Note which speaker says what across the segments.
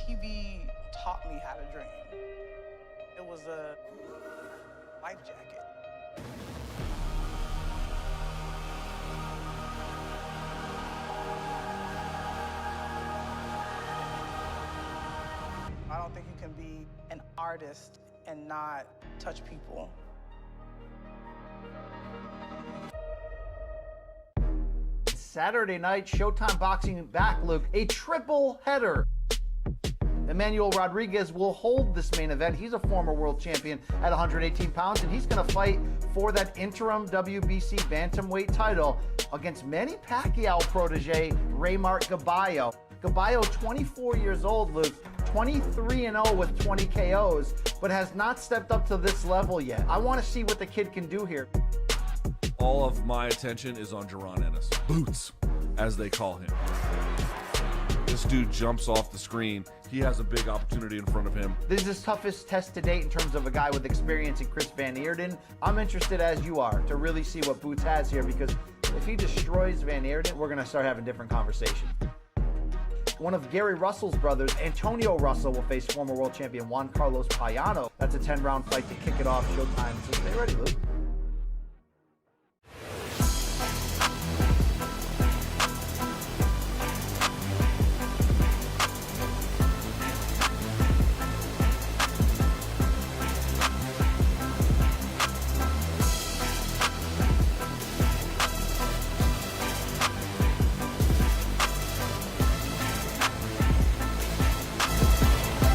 Speaker 1: TV taught me how to dream. It was a life jacket. I don't think you can be an artist and not touch people.
Speaker 2: Saturday night, Showtime Boxing back, Luke. A triple header. Emmanuel Rodriguez will hold this main event. He's a former world champion at 118 pounds, and he's going to fight for that interim WBC bantamweight title against Manny Pacquiao protege, Raymart Gaballo. Gaballo, 24 years old, Luke, 23-0 with 20 KOs, but has not stepped up to this level yet. I want to see what the kid can do here.
Speaker 3: All of my attention is on Jaron Ennis. Boots, as they call him. This dude jumps off the screen. He has a big opportunity in front of him.
Speaker 2: This is his toughest test to date in terms of a guy with experience in Chris Van Eerden. I'm interested, as you are, to really see what Boots has here, because if he destroys Van Eerden, we're going to start having different conversations. One of Gary Russell's brothers, Antonio Russell, will face former world champion Juan Carlos Payano. That's a 10-round fight to kick it off. Showtime. So stay ready, Luke.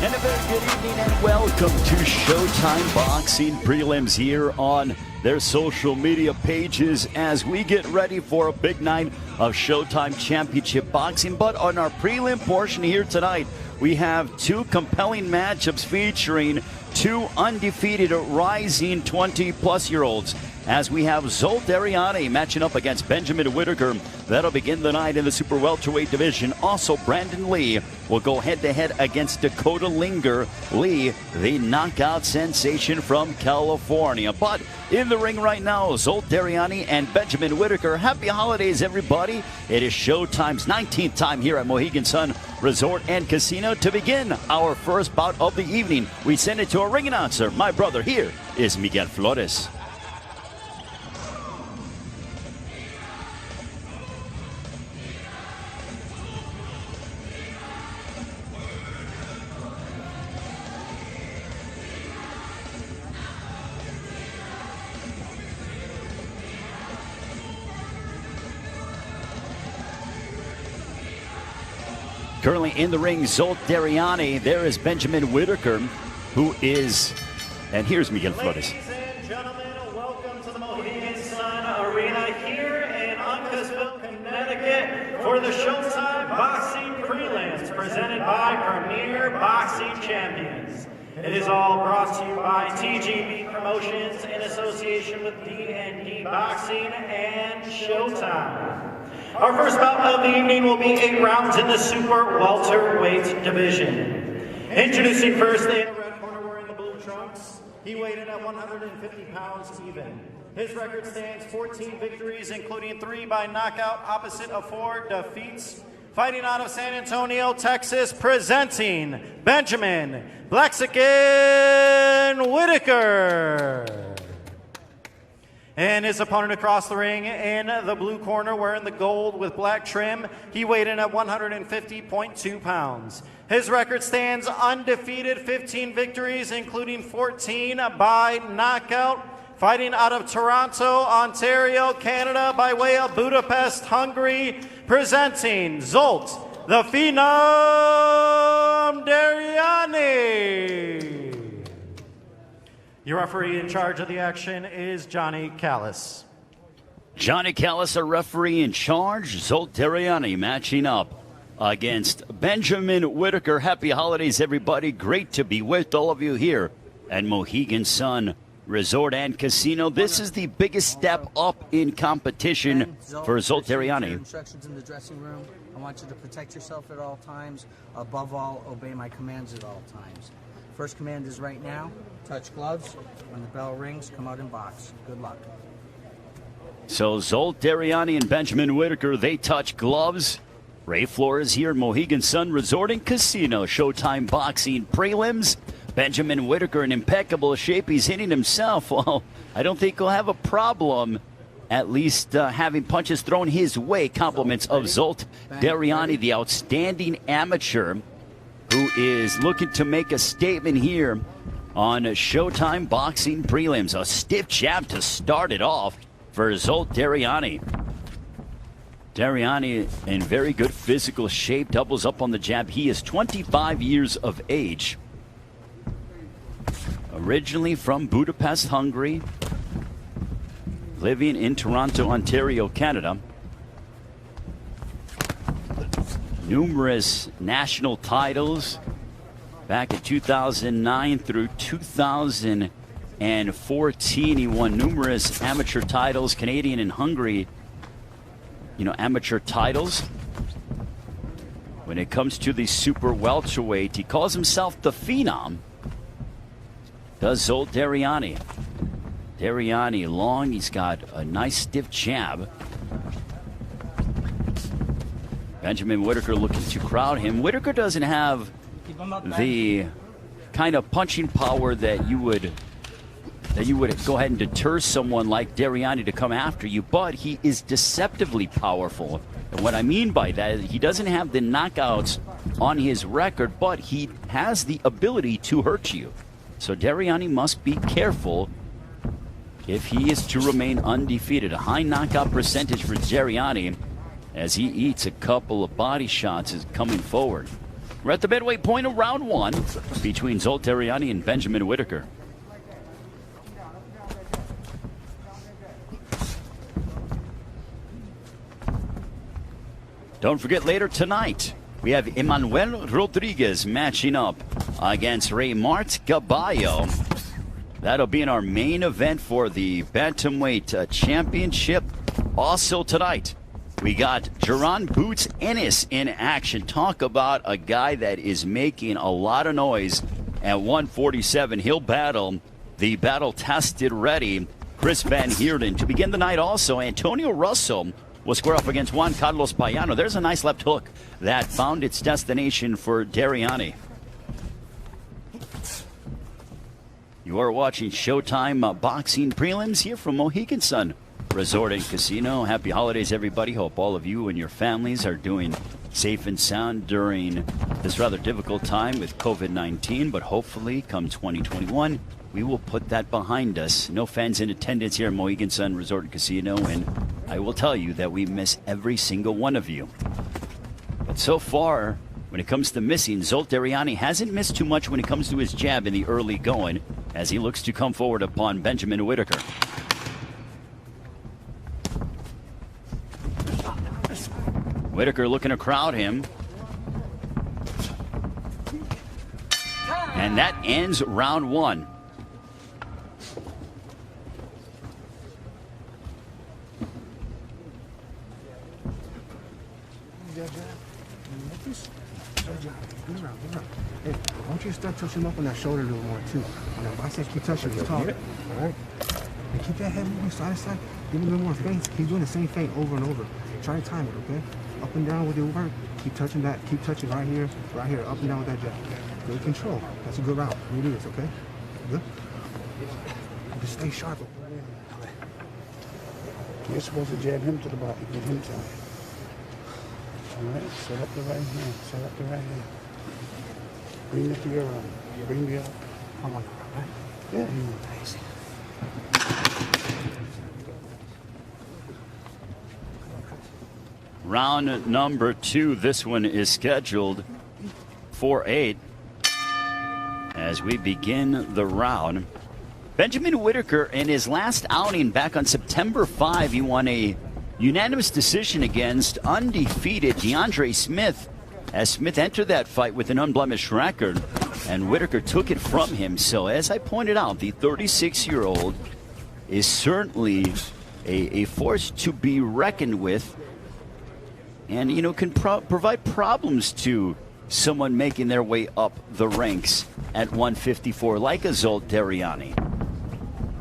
Speaker 4: And a very good evening and welcome to Showtime Boxing Prelims here on their social media pages as we get ready for a big night of Showtime Championship Boxing. But on our prelim portion here tonight, we have two compelling matchups featuring two undefeated rising 20-plus-year-olds. As we have Zolt Ariani matching up against Benjamin Whittaker. That'll begin the night in the super welterweight division. Also, Brandun Lee will go head-to-head against Dakota Linger. Lee, the knockout sensation from California. But in the ring right now, Zolt Ariani and Benjamin Whittaker. Happy holidays, everybody. It is Showtime's 19th time here at Mohegan Sun Resort and Casino to begin our first bout of the evening. We send it to our ring announcer. My brother here is Miguel Flores. Currently in the ring, Zolt Ariani. There is Benjamin Whittaker, who is, and here's Miguel Flores.
Speaker 5: Ladies and gentlemen, welcome to the Mohegan Sun Arena here in Uncasville, Connecticut for the Showtime Boxing Prelims presented by Premier Boxing Champions. It is all brought to you by TGB Promotions in association with D&D Boxing and Showtime. Our first bout of the evening will be 8 rounds in the super welterweight division. Introducing first in the red corner wearing the blue trunks. He weighed in at 150 pounds even. His record stands 14 victories, including 3 by knockout, opposite of 4 defeats. Fighting out of San Antonio, Texas, presenting Benjamin Blaxican Whittaker. And his opponent across the ring in the blue corner wearing the gold with black trim. He weighed in at 150.2 pounds. His record stands undefeated, 15 victories, including 14 by knockout. Fighting out of Toronto, Ontario, Canada, by way of Budapest, Hungary, presenting Zolt, the Phenom Ariani. Your referee in charge of the action is Johnny Callis.
Speaker 4: Johnny Callis, a referee in charge. Zolt Ariani matching up against Benjamin Whittaker. Happy holidays, everybody. Great to be with all of you here at Mohegan Sun Resort and Casino. This is the biggest step up in competition for Zolt Ariani.
Speaker 6: Instructions in the dressing room. I want you to protect yourself at all times. Above all, obey my commands at all times. First command is right now. Touch gloves. When the bell rings, come out and box. Good luck.
Speaker 4: So Zolt Ariani and Benjamin Whittaker, they touch gloves. Ray Flores here at Mohegan Sun Resort and Casino. Showtime Boxing Prelims. Benjamin Whittaker in impeccable shape. He's hitting himself. Well, I don't think he'll have a problem, at least having punches thrown his way. Compliments of Zolt Dariani, the outstanding amateur, who is looking to make a statement here on Showtime Boxing Prelims. A stiff jab to start it off for Zolt Dariani. Dariani in very good physical shape, doubles up on the jab. He is 25 years of age. Originally from Budapest, Hungary, living in Toronto, Ontario, Canada. Numerous national titles back in 2009 through 2014. He won numerous amateur titles, Canadian and Hungary, amateur titles. When it comes to the super welterweight, he calls himself the Phenom. Does Zolt Dariani. Dariani long, he's got a nice stiff jab. Benjamin Whittaker looking to crowd him. Whittaker doesn't have the kind of punching power that you would go ahead and deter someone like Dariani to come after you, but he is deceptively powerful. And what I mean by that is he doesn't have the knockouts on his record, but he has the ability to hurt you. So Dariani must be careful if he is to remain undefeated. A high knockout percentage for Dariani as he eats a couple of body shots is coming forward. We're at the midway point of round one between Zolt Dariani and Benjamin Whittaker. Don't forget, later tonight, we have Emmanuel Rodriguez matching up against Raymart Gaballo. That'll be in our main event for the Bantamweight Championship. Also tonight, we got Jaron Boots Ennis in action. Talk about a guy that is making a lot of noise at 147. He'll battle the battle-tested ready Chris Van Heerden. To begin the night also, Antonio Russell will square off against Juan Carlos Payano. There's a nice left hook that found its destination for Dariani. You are watching Showtime Boxing Prelims here from Mohegan Sun Resort and Casino. Happy holidays, everybody. Hope all of you and your families are doing safe and sound during this rather difficult time with COVID-19. But hopefully, come 2021, we will put that behind us. No fans in attendance here at Mohegan Sun Resort and Casino. And I will tell you that we miss every single one of you. But so far, when it comes to missing, Zolt Dariani hasn't missed too much when it comes to his jab in the early going as he looks to come forward upon Benjamin Whittaker. Whittaker looking to crowd him. And that ends round one.
Speaker 7: Hey, why don't you start touching him up on that shoulder a little more too? On that bicep, keep touching his top. All right. And keep that head moving side to side. Give him a little more feints. Keep doing the same feint over and over. Try to time it, okay? Up and down with your work. Keep touching that. Keep touching right here, up and down with that jab. Good control. That's a good route. It is, okay? Good. Just stay sharp.
Speaker 8: You're supposed to jab him to the body. Get him to. All right. Set up the right hand. Set up the right hand. Bring it to your arm. Bring it up.
Speaker 7: Come on, right?
Speaker 8: Yeah.
Speaker 7: Easy.
Speaker 4: Round number two. This one is scheduled for 8 as we begin the round. Benjamin Whittaker, in his last outing back on September 5, he won a unanimous decision against undefeated DeAndre Smith, as Smith entered that fight with an unblemished record, and Whittaker took it from him. So as I pointed out, the 36-year-old is certainly a force to be reckoned with, and can provide problems to someone making their way up the ranks at 154 like a Zolt Dariani.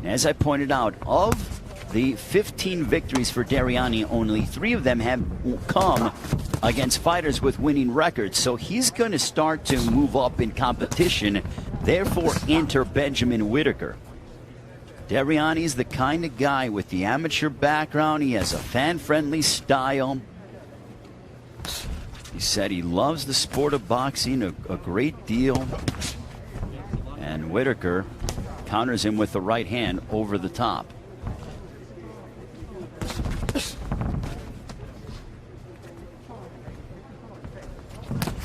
Speaker 4: As I pointed out, of the 15 victories for Dariani, only 3 of them have come against fighters with winning records. So he's going to start to move up in competition, therefore enter Benjamin Whittaker. Dariani's the kind of guy with the amateur background. He has a fan-friendly style. He said he loves the sport of boxing a great deal. And Whittaker counters him with the right hand over the top.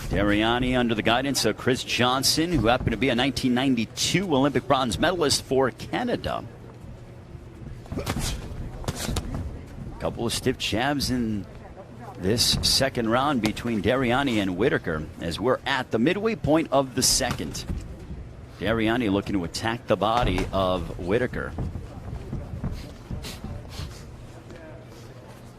Speaker 4: Dariani under the guidance of Chris Johnson, who happened to be a 1992 Olympic bronze medalist for Canada. A couple of stiff jabs in this second round between Dariani and Whittaker as we're at the midway point of the second. Dariani looking to attack the body of Whittaker.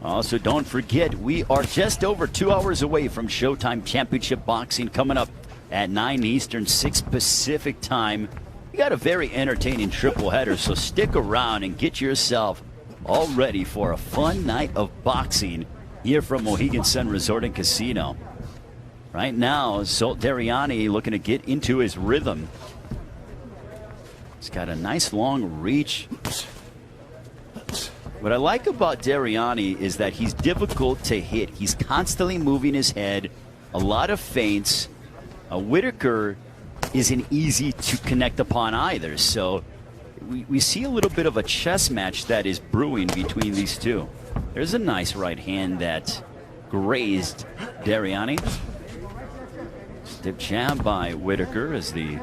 Speaker 4: Also, don't forget, we are just over 2 hours away from Showtime Championship Boxing coming up at 9 Eastern, 6 Pacific time. We got a very entertaining triple header, so stick around and get yourself all ready for a fun night of boxing here from Mohegan Sun Resort and Casino. Right now, Zolt Dariani looking to get into his rhythm. He's got a nice long reach. What I like about Dariani is that he's difficult to hit. He's constantly moving his head, a lot of feints. Whittaker isn't easy to connect upon either. So we see a little bit of a chess match that is brewing between these two. There's a nice right hand that grazed Dariani. Stiff jab by Whittaker as the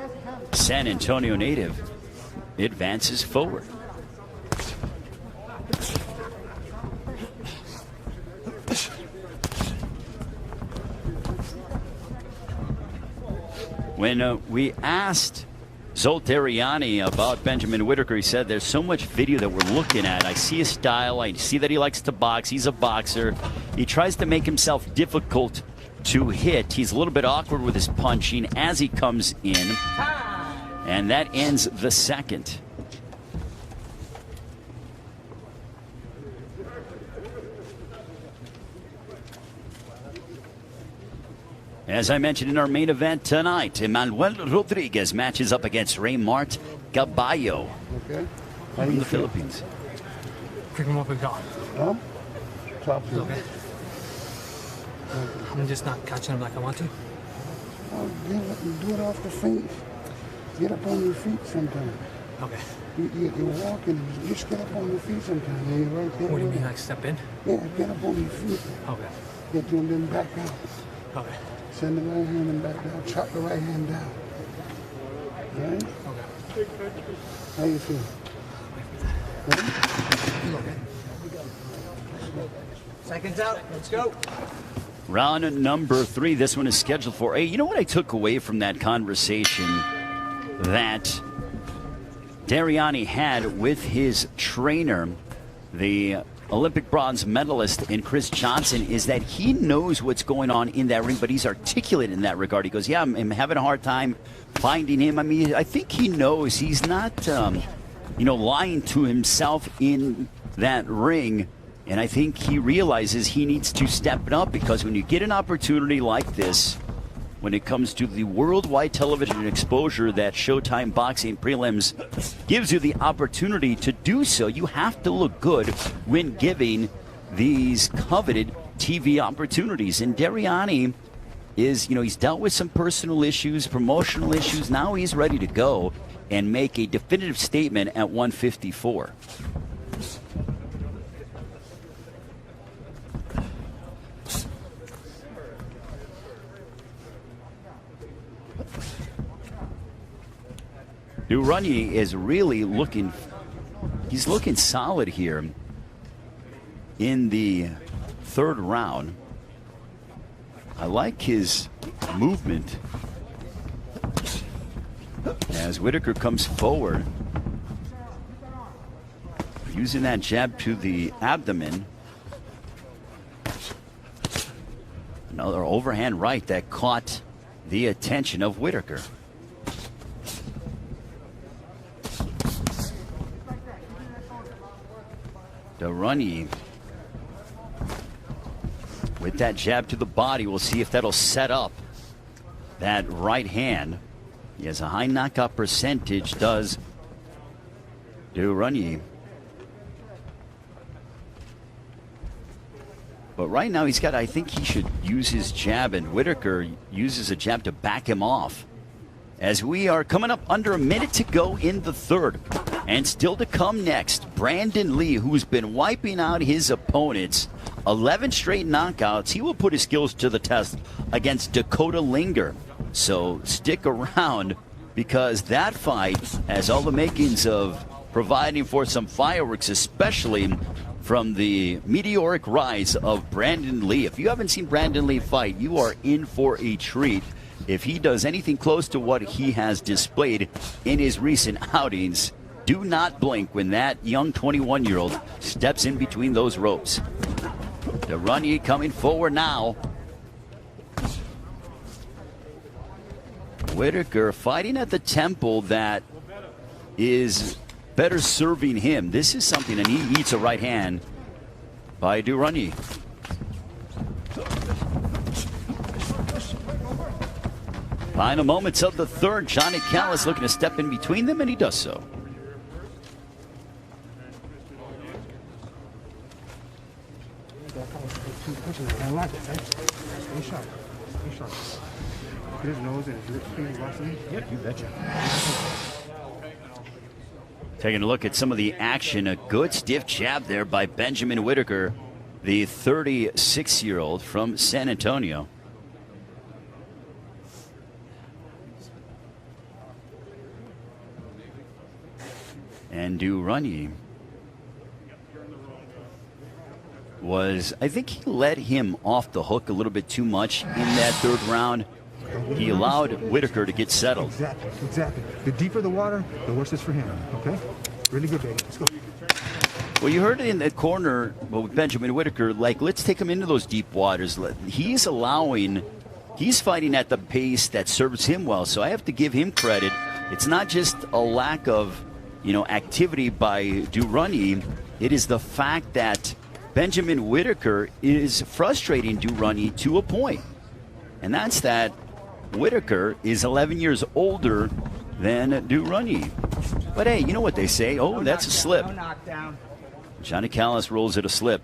Speaker 4: San Antonio native advances forward. When we asked Zolt Dariani about Benjamin Whittaker, he said there's so much video that we're looking at. I see his style. I see that he likes to box. He's a boxer. He tries to make himself difficult to hit. He's a little bit awkward with his punching as he comes in. And that ends the second. As I mentioned in our main event tonight, Emmanuel Rodriguez matches up against Raymart Gaballo from the Philippines.
Speaker 9: Pick him up and go.
Speaker 8: Huh? Top two.
Speaker 9: Okay. I'm just not catching him like I want to.
Speaker 8: Oh, do it off the feet. Get up on your feet sometime.
Speaker 9: Okay.
Speaker 8: You're walking, just get up on your feet sometime. Yeah, you're right there.
Speaker 9: What do you mean, like step in?
Speaker 8: Yeah, get up on your feet.
Speaker 9: Okay.
Speaker 8: Get you and then back out.
Speaker 9: Okay.
Speaker 8: Send the right hand and back down. Chop the right hand down. All right?
Speaker 9: Okay.
Speaker 8: How you feel?
Speaker 9: Okay. Seconds out. Let's go.
Speaker 4: Round number 3. This one is scheduled for 8. You know what I took away from that conversation that Dariani had with his trainer, the Olympic bronze medalist in Chris Johnson, is that he knows what's going on in that ring, but he's articulate in that regard. He goes, yeah, I'm having a hard time finding him. I mean, I think he knows he's not, lying to himself in that ring. And I think he realizes he needs to step it up, because when you get an opportunity like this, when it comes to the worldwide television exposure that Showtime Boxing Prelims gives you the opportunity to do so, you have to look good when giving these coveted TV opportunities. And Dariani is, he's dealt with some personal issues, promotional issues. Now he's ready to go and make a definitive statement at 154. Durrani is really looking, he's looking solid here in the third round. I like his movement as Whittaker comes forward, using that jab to the abdomen. Another overhand right that caught the attention of Whittaker. Durrani with that jab to the body. We'll see if that'll set up that right hand. He has a high knockout percentage, does Durrani. But right now he's got, I think he should use his jab, and Whittaker uses a jab to back him off. As we are coming up under a minute to go in the third. And still to come next, Brandun Lee, who's been wiping out his opponents. 11 straight knockouts. He will put his skills to the test against Dakota Linger. So stick around, because that fight has all the makings of providing for some fireworks, especially from the meteoric rise of Brandun Lee. If you haven't seen Brandun Lee fight, you are in for a treat. If he does anything close to what he has displayed in his recent outings, do not blink when that young 21-year-old steps in between those ropes. Durrani coming forward now. Whittaker fighting at the tempo that is better serving him. This is something, and he eats a right hand by Durrani. Final moments of the third. Johnny Callis looking to step in between them, and he does so.
Speaker 7: I like it, right? Stay sharp. Stay sharp. Look at his nose and his lips being watching.
Speaker 9: Yeah, you betcha.
Speaker 4: Taking a look at some of the action. A good stiff jab there by Benjamin Whittaker, the 36-year-old from San Antonio. And Durrani was, I think he let him off the hook a little bit too much in that third round. He allowed Whittaker to get settled.
Speaker 7: Exactly, exactly. The deeper the water, the worse it's for him, okay? Really good, baby. Let's go.
Speaker 4: Well, you heard it in the corner with Benjamin Whittaker, like, let's take him into those deep waters. He's fighting at the pace that serves him well, so I have to give him credit. It's not just a lack of, activity by Durrani. It is the fact that Benjamin Whittaker is frustrating Durrani to a point. And that's that Whittaker is 11 years older than Durrani. But hey, you know what they say? Oh, that's a slip.
Speaker 6: No knockdown.
Speaker 4: Johnny Callis rolls it a slip.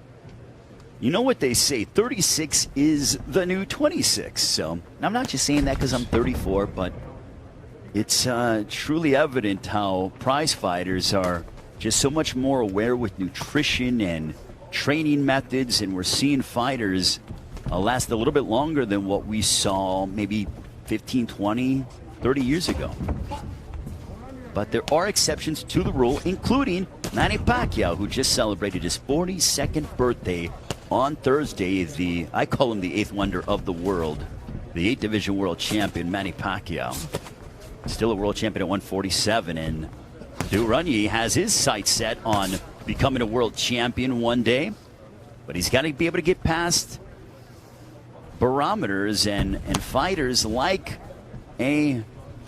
Speaker 4: You know what they say? 36 is the new 26. So I'm not just saying that because I'm 34, but it's truly evident how prize fighters are just so much more aware with nutrition and training methods, and we're seeing fighters last a little bit longer than what we saw maybe 15, 20, 30 years ago. But there are exceptions to the rule, including Manny Pacquiao, who just celebrated his 42nd birthday on Thursday. I call him the 8th wonder of the world, the 8th division world champion, Manny Pacquiao. Still a world champion at 147, and Durrani has his sights set on becoming a world champion one day, but he's got to be able to get past barometers and fighters like a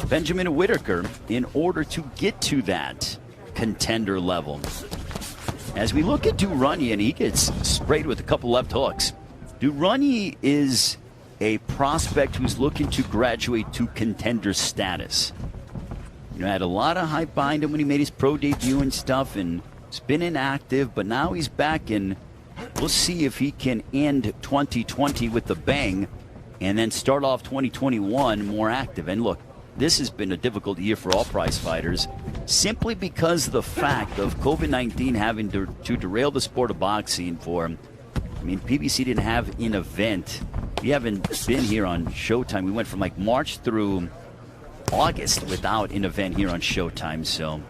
Speaker 4: Benjamin Whittaker in order to get to that contender level. As we look at Durrani, and he gets sprayed with a couple left hooks, Durrani is a prospect who's looking to graduate to contender status. Had a lot of hype behind him when he made his pro debut and stuff, and he's been inactive, but now he's back, and we'll see if he can end 2020 with a bang and then start off 2021 more active. And look, this has been a difficult year for all prize fighters, simply because of the fact of COVID-19 having to derail the sport of boxing for, PBC didn't have an event. We haven't been here on Showtime. We went from like March through August without an event here on Showtime, so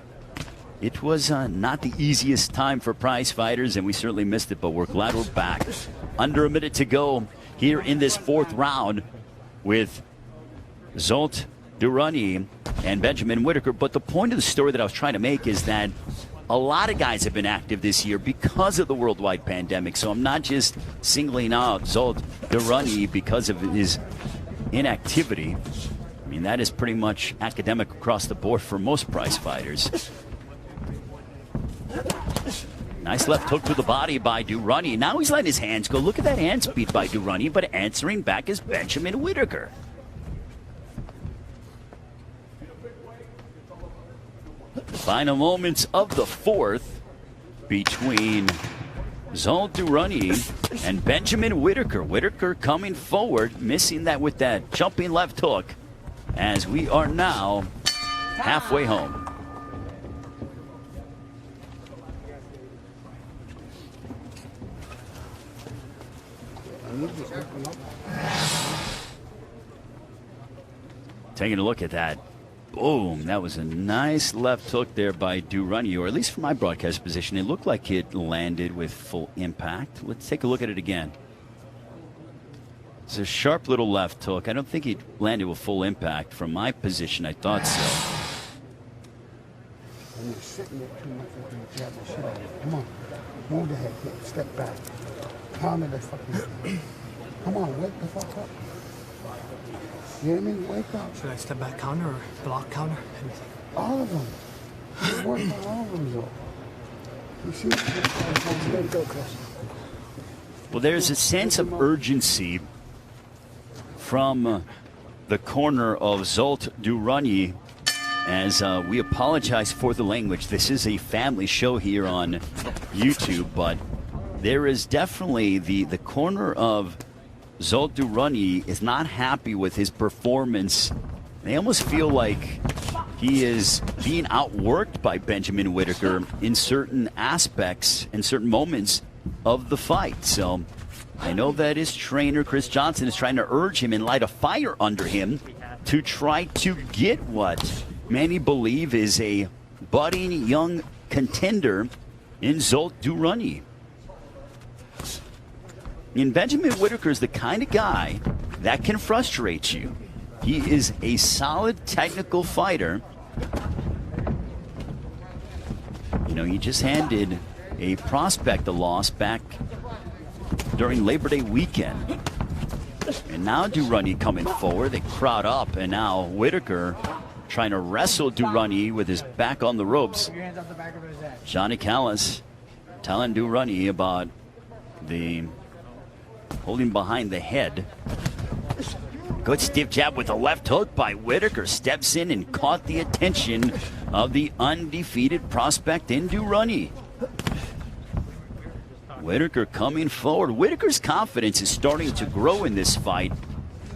Speaker 4: it was not the easiest time for prize fighters, and we certainly missed it, but we're glad we're back. Under a minute to go here in this fourth round with Zsolt Durrani and Benjamin Whittaker. But the point of the story that I was trying to make is that a lot of guys have been active this year because of the worldwide pandemic, so I'm not just singling out Zsolt Durrani because of his inactivity. That is pretty much academic across the board for most prize fighters. Nice left hook to the body by Durrani. Now he's letting his hands go. Look at that hand speed by Durrani, but answering back is Benjamin Whittaker. Final moments of the fourth between Zol Durrani and Benjamin Whittaker. Whittaker coming forward, missing that with that jumping left hook, as we are now halfway home. Taking a look at that. Boom, that was a nice left hook there by Durrani, or at least from my broadcast position, it looked like it landed with full impact. Let's take a look at it again. It's a sharp little left hook. I don't think it landed with full impact. From my position, I thought so.
Speaker 8: And you're sitting there too much with the jab the shit out of you. Come on, move the head, step back. Calm the fucking thing. Come on, wake the fuck up. You know what I mean? Wake up.
Speaker 9: Should I step back counter or block counter? Anything?
Speaker 8: All of them. You work on all of them, though. You see?
Speaker 4: Well, there's a sense of urgency from the corner of Zol Durrani, as we apologize for the language. This is a family show here on YouTube, but there is definitely the corner of Zol Durrani is not happy with his performance. They almost feel like he is being outworked by Benjamin Whittaker in certain aspects and certain moments of the fight. So I know that his trainer, Chris Johnson, is trying to urge him and light a fire under him to try to get what many believe is a budding young contender in Zol Durrani. And Benjamin Whittaker is the kind of guy that can frustrate you. He is a solid technical fighter. You know, he just handed a prospect a loss back during Labor Day weekend. And now Durrani coming forward, they crowd up, and now Whittaker trying to wrestle Durrani with his back on the ropes. Johnny Callis telling Durrani about the holding behind the head. Good stiff jab with a left hook by Whittaker. Steps in and caught the attention of the undefeated prospect in Durrani. Whittaker coming forward. Whittaker's confidence is starting to grow in this fight.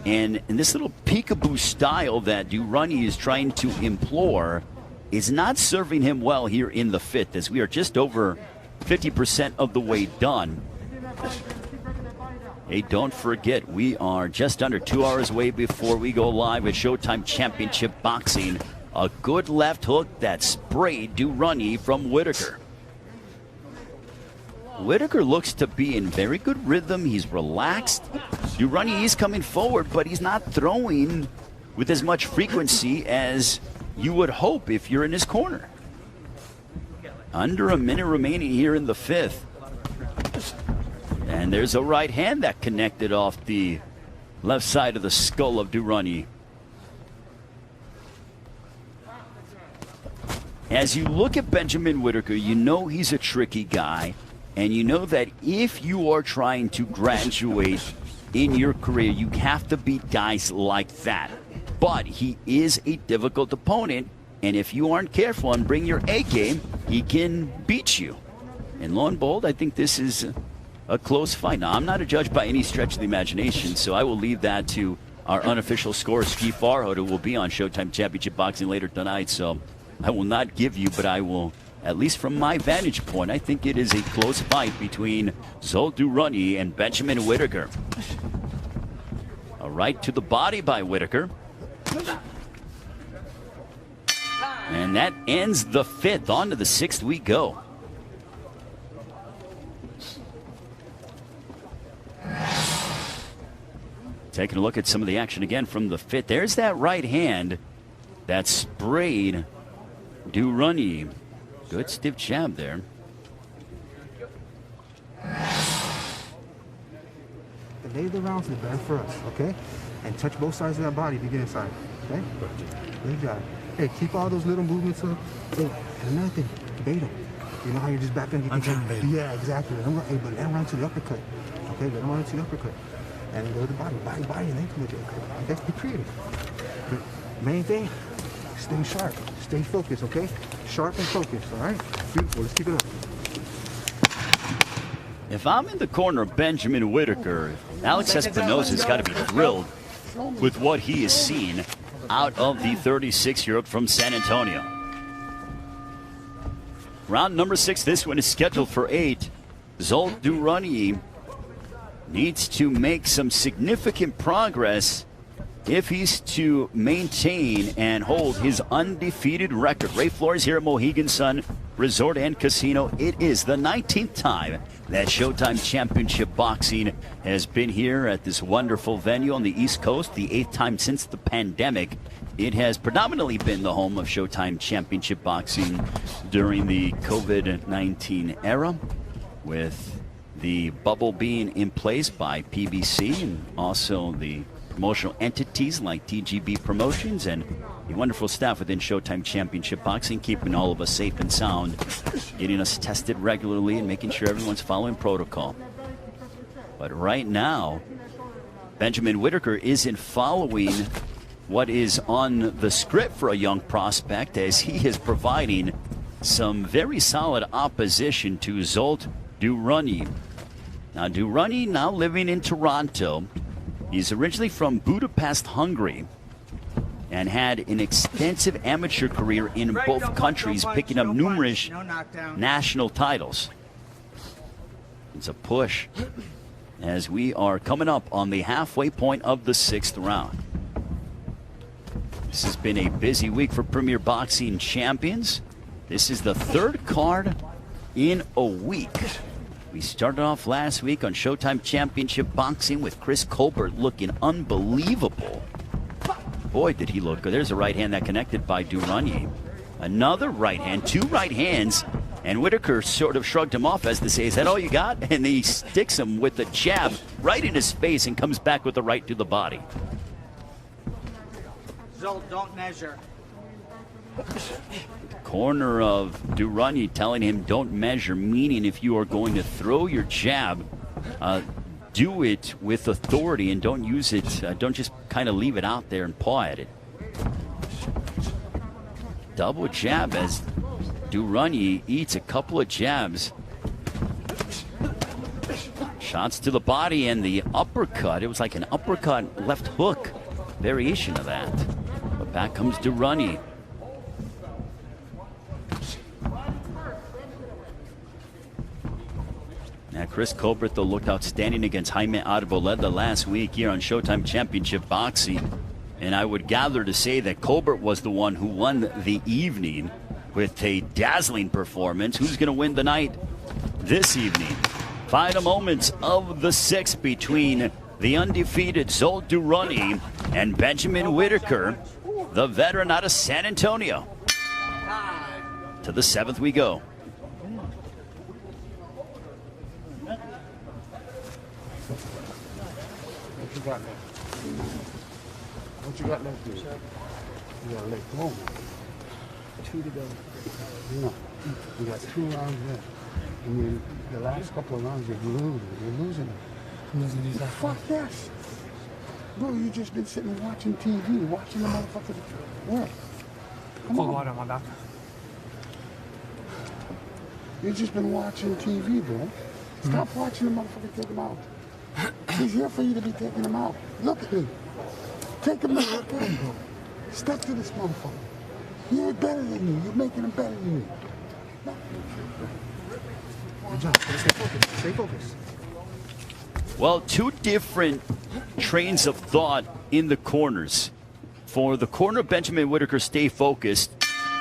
Speaker 4: And in this little peekaboo style that Durrani is trying to implore is not serving him well here in the fifth, as we are just over 50% of the way done. Hey, don't forget, we are just under 2 hours away before we go live with Showtime Championship Boxing. A good left hook that sprayed Durrani from Whittaker. Whittaker looks to be in very good rhythm. He's relaxed. Durrani is coming forward, but he's not throwing with as much frequency as you would hope if you're in his corner. Under a minute remaining here in the fifth. And there's a right hand that connected off the left side of the skull of Durrani. As you look at Benjamin Whittaker, you know he's a tricky guy. And you know that if you are trying to graduate in your career, you have to beat guys like that. But he is a difficult opponent. And if you aren't careful and bring your A game, he can beat you. And lo and behold, I think this is a close fight. Now, I'm not a judge by any stretch of the imagination, so I will leave that to our unofficial scorer, Ski Farhood, who will be on Showtime Championship Boxing later tonight. So I will not give you, but I will, at least from my vantage point, I think it is a close fight between Zol Durrani and Benjamin Whittaker. A right to the body by Whittaker. And that ends the fifth. On to the sixth we go. Taking a look at some of the action again from the fifth. There's that right hand that sprayed Durrani. Good stiff jab there.
Speaker 7: Lay the rounds in the band for us, okay? And touch both sides of that body to get inside, okay? Good job. Hey, keep all those little movements up. Hey, and another thing, bait them. You know how you're just back in?
Speaker 9: Untamed.
Speaker 7: Yeah, exactly. But let him run to the uppercut. Okay, let him run to the uppercut. And then go to the body, and then come to the uppercut. Okay, be creative. But main thing, stay sharp, stay focused, okay? Sharp and focused, all right? Beautiful, let's keep it up.
Speaker 4: If I'm in the corner of Benjamin Whittaker, Alex Espinosa's got to be thrilled with what he has seen out of the 36-year-old from San Antonio. Round number 6, this one is scheduled for 8. Zsolt Durrani needs to make some significant progress if he's to maintain and hold his undefeated record. Ray Flores here at Mohegan Sun Resort and Casino. It is the 19th time that Showtime Championship Boxing has been here at this wonderful venue on the East Coast, the 8th time since the pandemic. It has predominantly been the home of Showtime Championship Boxing during the COVID-19 era, with the bubble being in place by PBC and also the promotional entities like TGB Promotions and the wonderful staff within Showtime Championship Boxing, keeping all of us safe and sound, getting us tested regularly and making sure everyone's following protocol. But right now, Benjamin Whittaker isn't following what is on the script for a young prospect, as he is providing some very solid opposition to Zsolt Durrani. Now, Durrani now living in Toronto. He's originally from Budapest, Hungary, and had an extensive amateur career in both countries, picking up numerous national titles. It's a push as we are coming up on the halfway point of the 6th round. This has been a busy week for Premier Boxing champions. This is the 3rd card in a week. We started off last week on Showtime Championship Boxing with Chris Colbert looking unbelievable. Boy, did he look good. There's a right hand that connected by Durrani. Another right hand, 2 right hands, and Whittaker sort of shrugged him off as to say, is that all you got? And he sticks him with a jab right in his face and comes back with the right to the body.
Speaker 6: Zsolt, don't measure.
Speaker 4: Corner of Durrani telling him don't measure, meaning if you are going to throw your jab, do it with authority and don't use it, don't just kind of leave it out there and paw at it. Double jab as Durrani eats a couple of jabs. Shots to the body and the uppercut. It was like an uppercut left hook variation of that. But back comes Durrani. Now, Chris Colbert, though, looked outstanding against Jaime Arboleda last week here on Showtime Championship Boxing. And I would gather to say that Colbert was the one who won the evening with a dazzling performance. Who's going to win the night this evening? Final moments of the 6th between the undefeated Zsolt Durrani and Benjamin Whittaker, the veteran out of San Antonio. To the 7th we go.
Speaker 8: What you got left? What you got left, dude? You gotta let go.
Speaker 9: 2 to go.
Speaker 8: No, you got 2 rounds left. I mean, the last couple of rounds you're losing. You're losing.
Speaker 9: I'm losing these last
Speaker 8: Fuck yes. Bro, you just been sitting watching TV, watching the motherfucker work. Come
Speaker 9: Cold
Speaker 8: on.
Speaker 9: water on my back.
Speaker 8: You just been watching TV, bro. Stop watching the motherfucker take him out. He's here for you to be taking him out. Look at me. Take him out, bro. Step to this motherfucker. You're better than me. You're making him better than me.
Speaker 7: Good job. Stay focused. Stay focused.
Speaker 4: Well, 2 different trains of thought in the corners. For the corner of Benjamin Whittaker, stay focused,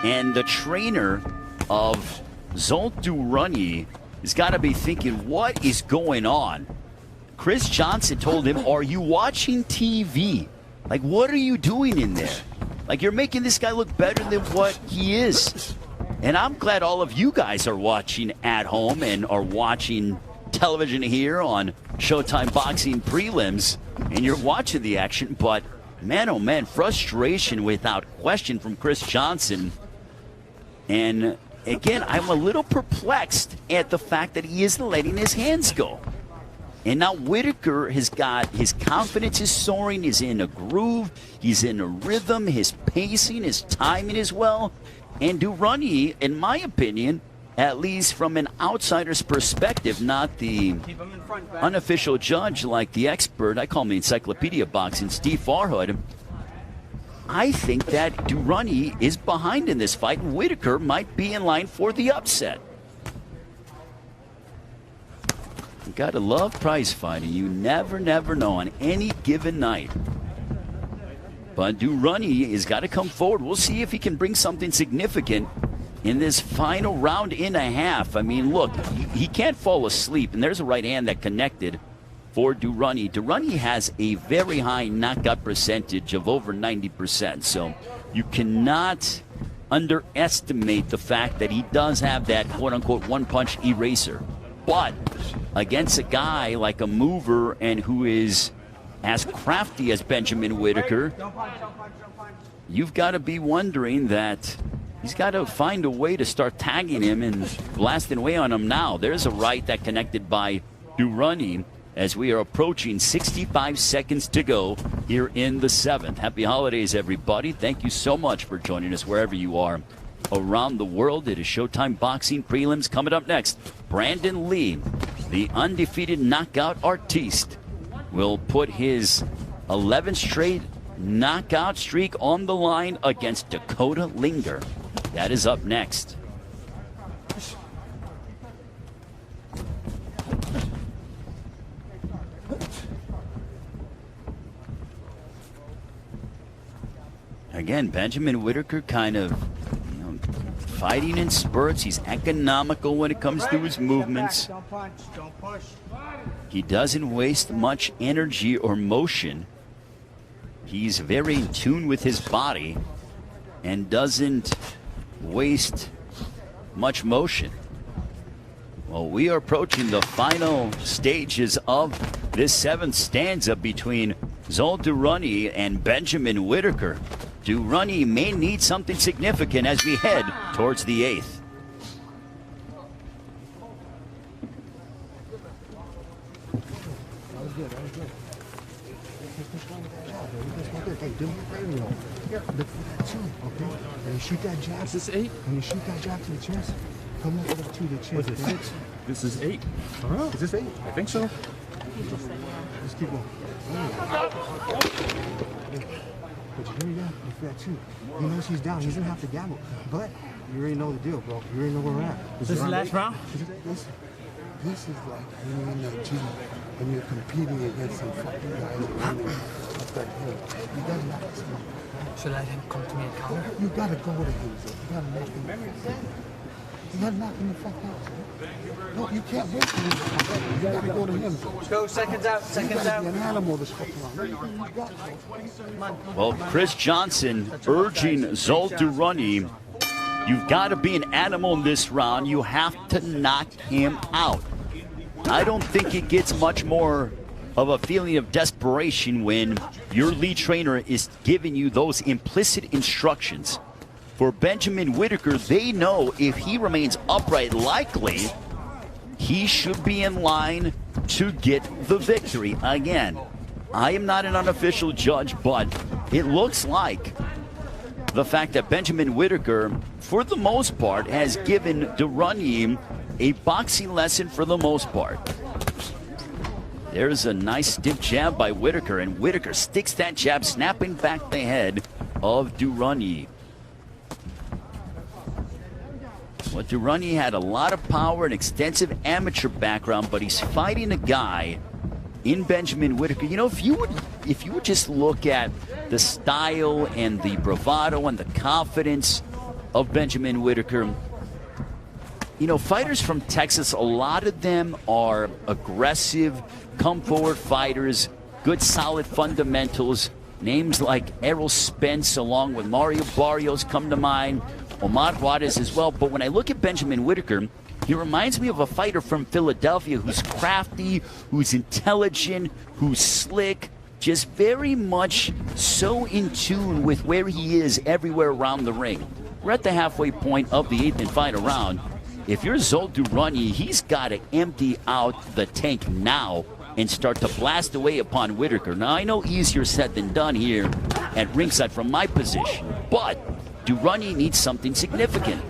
Speaker 4: and the trainer of Zsolt Durrani has got to be thinking, what is going on? Chris Johnson told him, are you watching TV? Like, what are you doing in there? Like, you're making this guy look better than what he is. And I'm glad all of you guys are watching at home and are watching television here on Showtime Boxing Prelims, and you're watching the action. But man, oh man, frustration without question from Chris Johnson. And again, I'm a little perplexed at the fact that he isn't letting his hands go. And now Whittaker has got his confidence is soaring. He's in a groove. He's in a rhythm. His pacing, his timing as well. And Durrani, in my opinion, at least from an outsider's perspective, not the unofficial judge like the expert, I call him the Encyclopedia Boxing, Steve Farhood, I think that Durrani is behind in this fight, and Whittaker might be in line for the upset. You gotta love prize fighting. You never know on any given night. But Durrani has got to come forward. We'll see if he can bring something significant in this final round and a half. I mean, look, he can't fall asleep, and there's a right hand that connected for Durrani. Durrani has a very high knockout percentage of over 90%, so you cannot underestimate the fact that he does have that quote-unquote one-punch eraser. But against a guy like a mover and who is as crafty as Benjamin Whittaker, you've got to be wondering that he's got to find a way to start tagging him and blasting away on him now. There's a right that connected by Durrani as we are approaching 65 seconds to go here in the 7th. Happy holidays, everybody. Thank you so much for joining us wherever you are around the world. It is Showtime Boxing Prelims. Coming up next, Brandun Lee, the undefeated knockout artiste, will put his 11th straight knockout streak on the line against Dakota Linger. That is up next. Again, Benjamin Whittaker kind of fighting in spurts. He's economical when it comes to his movements.
Speaker 6: Don't punch, don't push.
Speaker 4: He doesn't waste much energy or motion. He's very in tune with his body and doesn't waste much motion. Well, we are approaching the final stages of this 7th stanza between Zol Durrani and Benjamin Whittaker. Durrani may need something significant as we head towards the 8th.
Speaker 7: That was good. Hey, do me a favor. Look for that 2, okay? When you shoot that jab.
Speaker 9: Is this 8?
Speaker 7: When you shoot that jab to the chest, come over to the chest.
Speaker 9: What is 6? This is 8.
Speaker 7: Is this 8?
Speaker 9: I think so.
Speaker 7: Just keep going. But you hear me down? Look for that 2. He knows he's down. He doesn't have to gamble. But you already know the deal, bro. You already know where we're at.
Speaker 6: This is the last round?
Speaker 7: This is like when you're in the gym and you're competing against some fucking guys running up that hill. You gotta knock this one.
Speaker 6: Should I let him come to me and counter?
Speaker 7: You gotta go to him, sir. You gotta knock him. You gotta knock him the fuck out, sir. No, you can't wait for him to come back. You gotta go to him, sir.
Speaker 6: Go, seconds out,
Speaker 7: You
Speaker 6: seconds
Speaker 7: gotta
Speaker 6: out.
Speaker 7: be an animal this fucking round. Everything you got, sir.
Speaker 4: Well, Chris Johnson urging Zol Durrani, you've got to be an animal in this round. You have to knock him out. I don't think it gets much more of a feeling of desperation when your lead trainer is giving you those implicit instructions. For Benjamin Whittaker, they know if he remains upright, likely he should be in line to get the victory. Again, I am not an unofficial judge, but it looks like the fact that Benjamin Whittaker, for the most part, has given Durrani a boxing lesson for the most part. There's a nice stiff jab by Whittaker, and Whittaker sticks that jab, snapping back the head of Durrani. Well, Durrani had a lot of power and extensive amateur background, but he's fighting a guy in Benjamin Whittaker. You know, if you would just look at the style and the bravado and the confidence of Benjamin Whittaker, you know, fighters from Texas, a lot of them are aggressive, come forward fighters, good solid fundamentals. Names like Errol Spence along with Mario Barrios come to mind, Omar Juarez as well. But when I look at Benjamin Whittaker, he reminds me of a fighter from Philadelphia who's crafty, who's intelligent, who's slick, just very much so in tune with where he is everywhere around the ring. we're at the halfway point of the 8th and final round. If you're Zsolt Duronyi, he's got to empty out the tank now and start to blast away upon Whittaker. Now, I know easier said than done here at ringside from my position, but Duronyi needs something significant.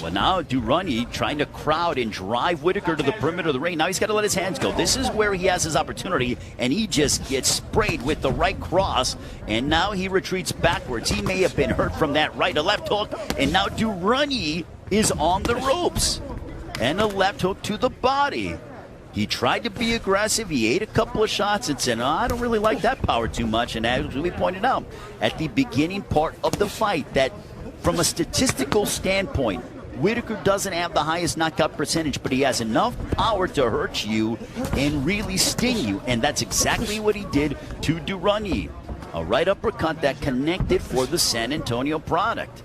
Speaker 4: Well, now Duronyi trying to crowd and drive Whittaker to the perimeter of the ring. Now he's got to let his hands go. This is where he has his opportunity, and he just gets sprayed with the right cross, and now he retreats backwards. He may have been hurt from that right, a left hook, and now Duronyi is on the ropes. And a left hook to the body. He tried to be aggressive. He ate a couple of shots and said, "Oh, I don't really like that power too much." And as we pointed out at the beginning part of the fight, that from a statistical standpoint, Whittaker doesn't have the highest knockout percentage, but he has enough power to hurt you and really sting you. And that's exactly what he did to Duronyi. A right uppercut that connected for the San Antonio product.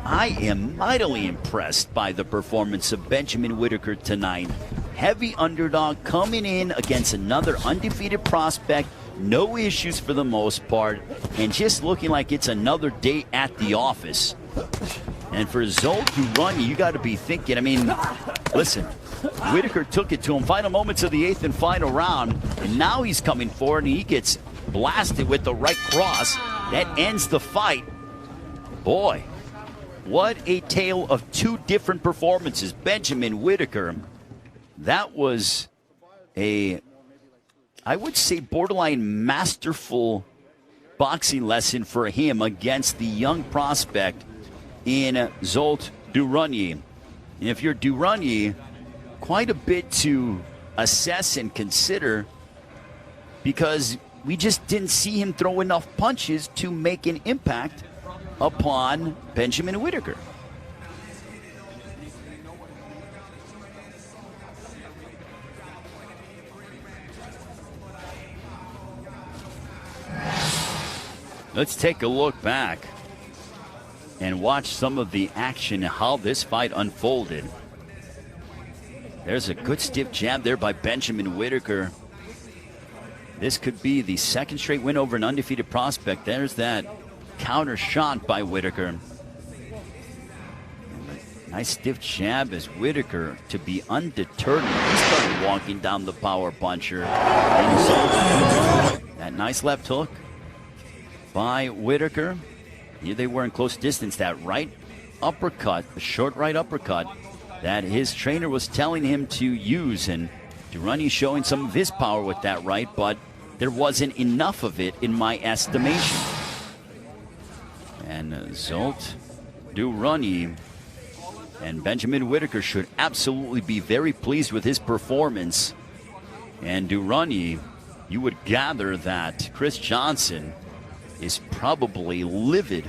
Speaker 4: I am mightily impressed by the performance of Benjamin Whittaker tonight. Heavy underdog coming in against another undefeated prospect. No issues for the most part. And just looking like it's another day at the office. And for Zsolt Duronyi, you got to be thinking, I mean, listen, Whittaker took it to him. Final moments of the 8th and final round. And now he's coming forward and he gets blasted with the right cross. That ends the fight. Boy. What a tale of two different performances. Benjamin Whittaker, that was a, I would say, borderline masterful boxing lesson for him against the young prospect in Zsolt Duronyi. And if you're Duronyi, quite a bit to assess and consider because we just didn't see him throw enough punches to make an impact upon Benjamin Whittaker. Let's take a look back and watch some of the action, how this fight unfolded. There's a good stiff jab there by Benjamin Whittaker. This could be the second straight win over an undefeated prospect. There's that counter shot by Whittaker. Nice stiff jab as Whittaker to be undeterred. He started walking down the power puncher. That nice left hook by Whittaker. Here they were in close distance. That right uppercut, the short right uppercut that his trainer was telling him to use. And Duronyi showing some of his power with that right, but there wasn't enough of it in my estimation. And Zsolt Duronyi and Benjamin Whittaker should absolutely be very pleased with his performance. And Duronyi, you would gather that Chris Johnson is probably livid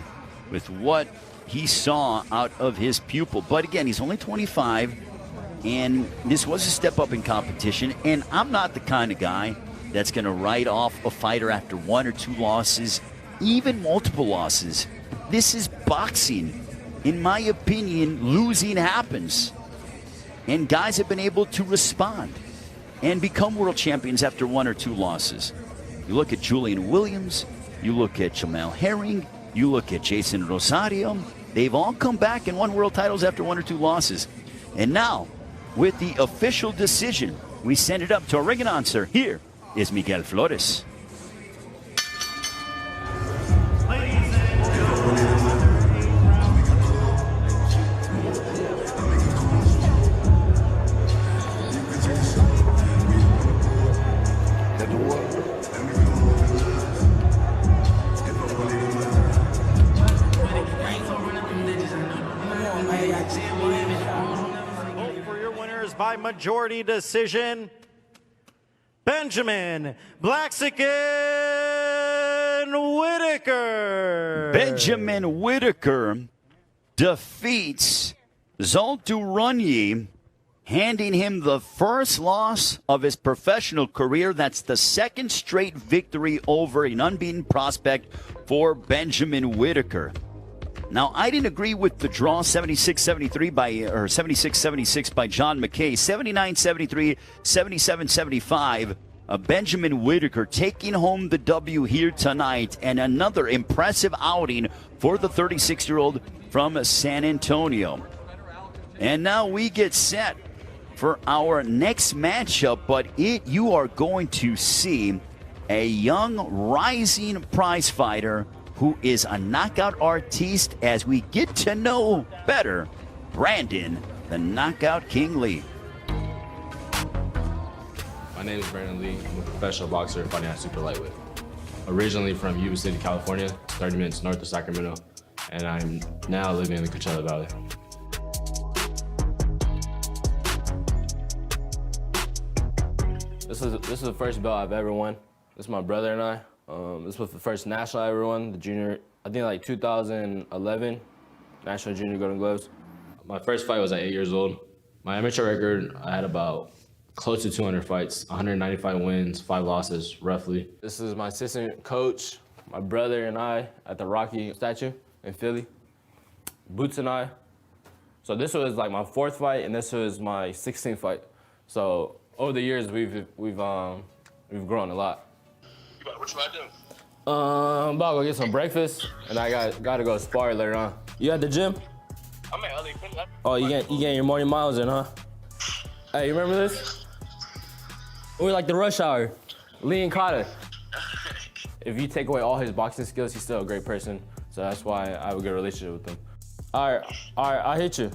Speaker 4: with what he saw out of his pupil. But again, he's only 25, and this was a step up in competition. And I'm not the kind of guy that's going to write off a fighter after one or two losses, even multiple losses. This is boxing. In my opinion, losing happens. And guys have been able to respond and become world champions after one or two losses. You look at Julian Williams, you look at Jamel Herring, you look at Jason Rosario. They've all come back and won world titles after one or two losses. And now, with the official decision, we send it up to our ring announcer. Here is Miguel Flores.
Speaker 5: By majority decision, Benjamin Blaxican Whittaker.
Speaker 4: Benjamin Whittaker defeats Zsolt Duronyi, handing him the first loss of his professional career. That's the second straight victory over an unbeaten prospect for Benjamin Whittaker. Now, I didn't agree with the draw, 76-73 or 76-76 by John McKay, 79-73, 77-75 Benjamin Whittaker taking home the W here tonight, and another impressive outing for the 36-year-old from San Antonio. And now we get set for our next matchup, but you are going to see a young rising prize fighter who is a knockout artiste as we get to know better Brandun, the Knockout King Lee.
Speaker 10: My name is Brandun Lee. I'm a professional boxer fighting at super lightweight. Originally from Yuba City, California, 30 minutes north of Sacramento, and I'm now living in the Coachella Valley. This is the first belt I've ever won. This is my brother and I. This was the first national I ever won, the junior, I think like 2011, National Junior Golden Gloves. My first fight was at 8 years old. My amateur record, I had about close to 200 fights, 195 wins, 5 losses, roughly. This is my assistant coach, my brother and I at the Rocky statue in Philly. Boots and I. So this was like my 4th fight, and this was my 16th fight. So over the years, we've grown a lot.
Speaker 11: What you about to do?
Speaker 10: I'm about to go get some breakfast, and I gotta go spar later on. You at the gym?
Speaker 11: I'm at LA.
Speaker 10: Oh, you getting your morning miles in, huh? Hey, you remember this? We're like the rush hour. Lee and Kata. If you take away all his boxing skills, he's still a great person. So that's why I have a good relationship with him. All right, I'll hit you.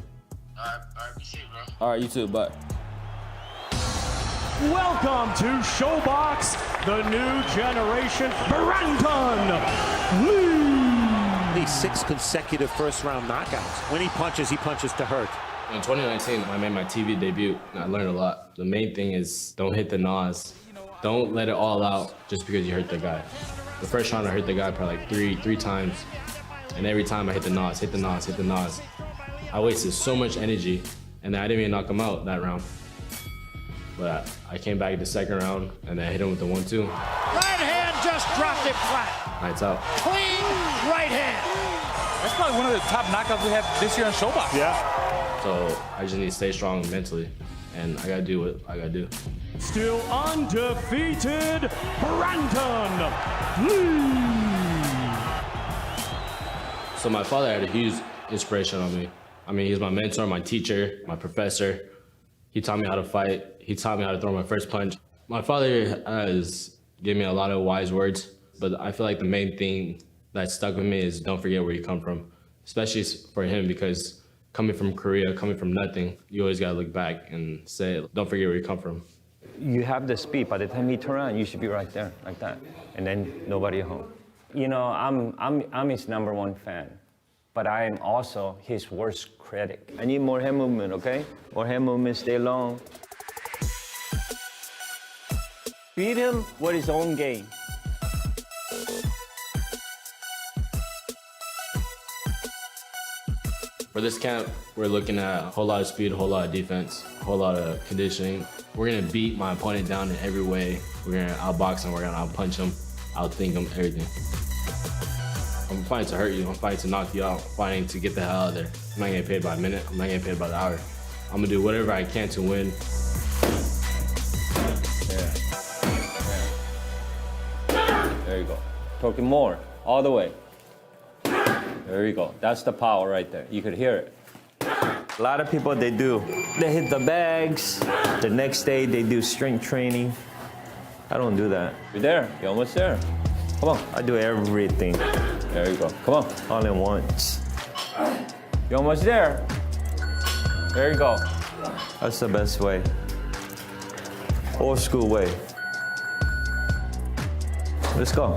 Speaker 11: All right, be safe, bro.
Speaker 10: All right, you too, bye.
Speaker 5: Welcome to ShowBox, the new generation Brandun Lee.
Speaker 12: These 6 consecutive first-round knockouts. When he punches to hurt.
Speaker 10: In 2019, I made my TV debut, and I learned a lot. The main thing is don't hit the nos. Don't let it all out just because you hurt the guy. The first round, I hurt the guy probably like three times, and every time I hit the nos, hit the nos, hit the nos. I wasted so much energy, and I didn't even knock him out that round. But I came back the second round, and I hit him with the 1-2.
Speaker 12: Right hand just dropped it flat.
Speaker 10: Lights out.
Speaker 12: Clean right hand.
Speaker 13: That's probably one of the top knockouts we have this year on ShowBox.
Speaker 12: Yeah.
Speaker 10: So I just need to stay strong mentally, and I gotta do what I gotta do.
Speaker 5: Still undefeated, Brandun Lee.
Speaker 10: So my father had a huge inspiration on me. I mean, he's my mentor, my teacher, my professor. He taught me how to fight. He taught me how to throw my first punch. My father has given me a lot of wise words, but I feel like the main thing that stuck with me is don't forget where you come from, especially for him, because coming from Korea, coming from nothing, you always gotta look back and say, don't forget where you come from.
Speaker 14: You have the speed. By the time you turn around, you should be right there, like that, and then nobody home. You know, I'm his #1 fan, but I am also his worst critic. I need more hand movement, okay? More hand movement, stay long. Beat him with his own game.
Speaker 10: For this camp, we're looking at a whole lot of speed, a whole lot of defense, a whole lot of conditioning. We're gonna beat my opponent down in every way. We're gonna outbox him, we're gonna outpunch him, outthink him, everything. I'm fighting to hurt you, I'm fighting to knock you out, I'm fighting to get the hell out of there. I'm not getting paid by a minute, I'm not getting paid by the hour. I'm gonna do whatever I can to win.
Speaker 14: There you go. Talking more, all the way. There you go. That's the power right there. You could hear it. A lot of people, they hit the bags. The next day, they do strength training. I don't do that. You're there. You're almost there. Come on. I do everything. There you go. Come on. All in once. You're almost there. There you go. That's the best way. Old school way. Let's go.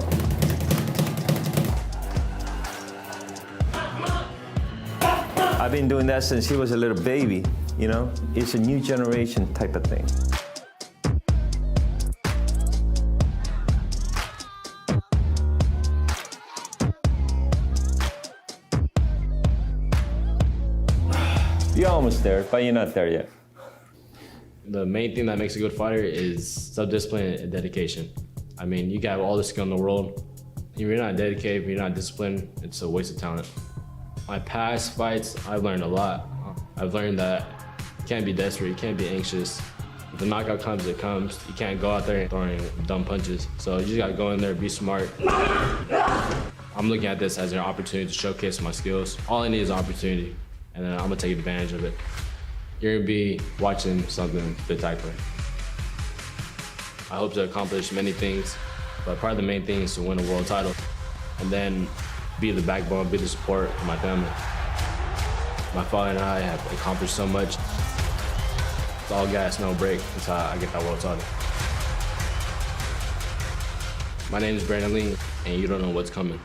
Speaker 14: I've been doing that since he was a little baby, you know? It's a new generation type of thing. You're almost there, but you're not there yet.
Speaker 10: The main thing that makes a good fighter is self-discipline and dedication. I mean, you can have all the skill in the world. If you're not dedicated, if you're not disciplined, it's a waste of talent. My past fights, I've learned a lot. I've learned that you can't be desperate, you can't be anxious. If the knockout comes, it comes. You can't go out there throwing dumb punches. So you just gotta go in there, be smart. I'm looking at this as an opportunity to showcase my skills. All I need is opportunity, and then I'm gonna take advantage of it. You're gonna be watching something spectacular. I hope to accomplish many things, but probably the main thing is to win a world title, and then be the backbone, be the support of my family. My father and I have accomplished so much. It's all gas, no break until I get that world title. My name is Brandun Lee, and you don't know what's coming.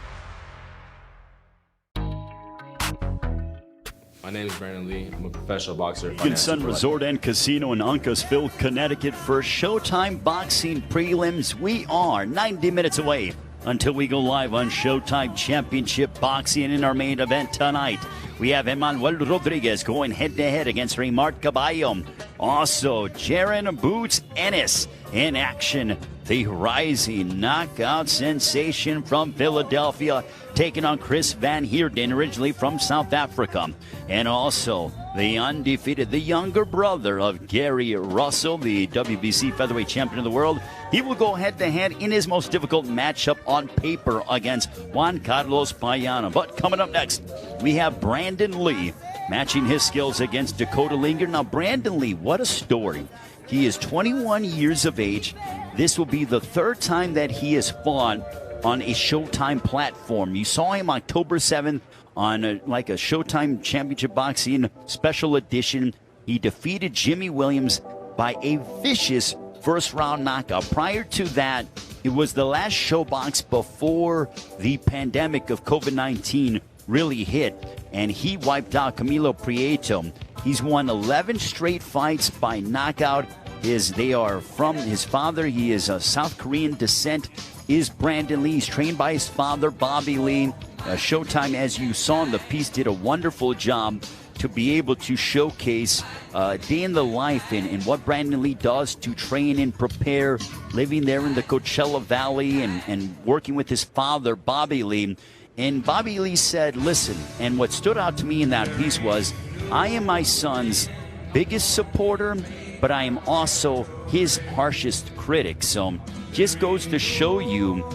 Speaker 10: My name is Brandun Lee. I'm a professional boxer.
Speaker 4: Sun Resort and Casino in Uncasville, Connecticut for Showtime Boxing Prelims. We are 90 minutes away until we go live on Showtime Championship Boxing. In our main event tonight, we have Emmanuel Rodriguez going head-to-head against Raymart Gaballo. Also, Jaron Boots Ennis in action. The rising knockout sensation from Philadelphia, taking on Chris Van Heerden, originally from South Africa. And also the undefeated, the younger brother of Gary Russell, the WBC featherweight champion of the world. He will go head-to-head in his most difficult matchup on paper against Juan Carlos Payano. But coming up next, we have Brandun Lee matching his skills against Dakota Linger. Now, Brandun Lee, what a story. He is 21 years of age. This will be the third time that he has fought on a Showtime platform. You saw him October 7th on a Showtime Championship Boxing special edition. He defeated Jimmy Williams by a vicious first-round knockout. Prior to that, it was the last ShowBox before the pandemic of COVID-19 really hit, and he wiped out Camilo Prieto. He's won 11 straight fights by knockout. They are from his father. He is of South Korean descent, is Brandun Lee. He's trained by his father, Bobby Lee. Showtime, as you saw in the piece, did a wonderful job to be able to showcase day in the life and what Brandun Lee does to train and prepare, living there in the Coachella Valley and working with his father, Bobby Lee. And Bobby Lee said, listen, and what stood out to me in that piece was, I am my son's biggest supporter, but I am also his harshest critic. So just goes to show you,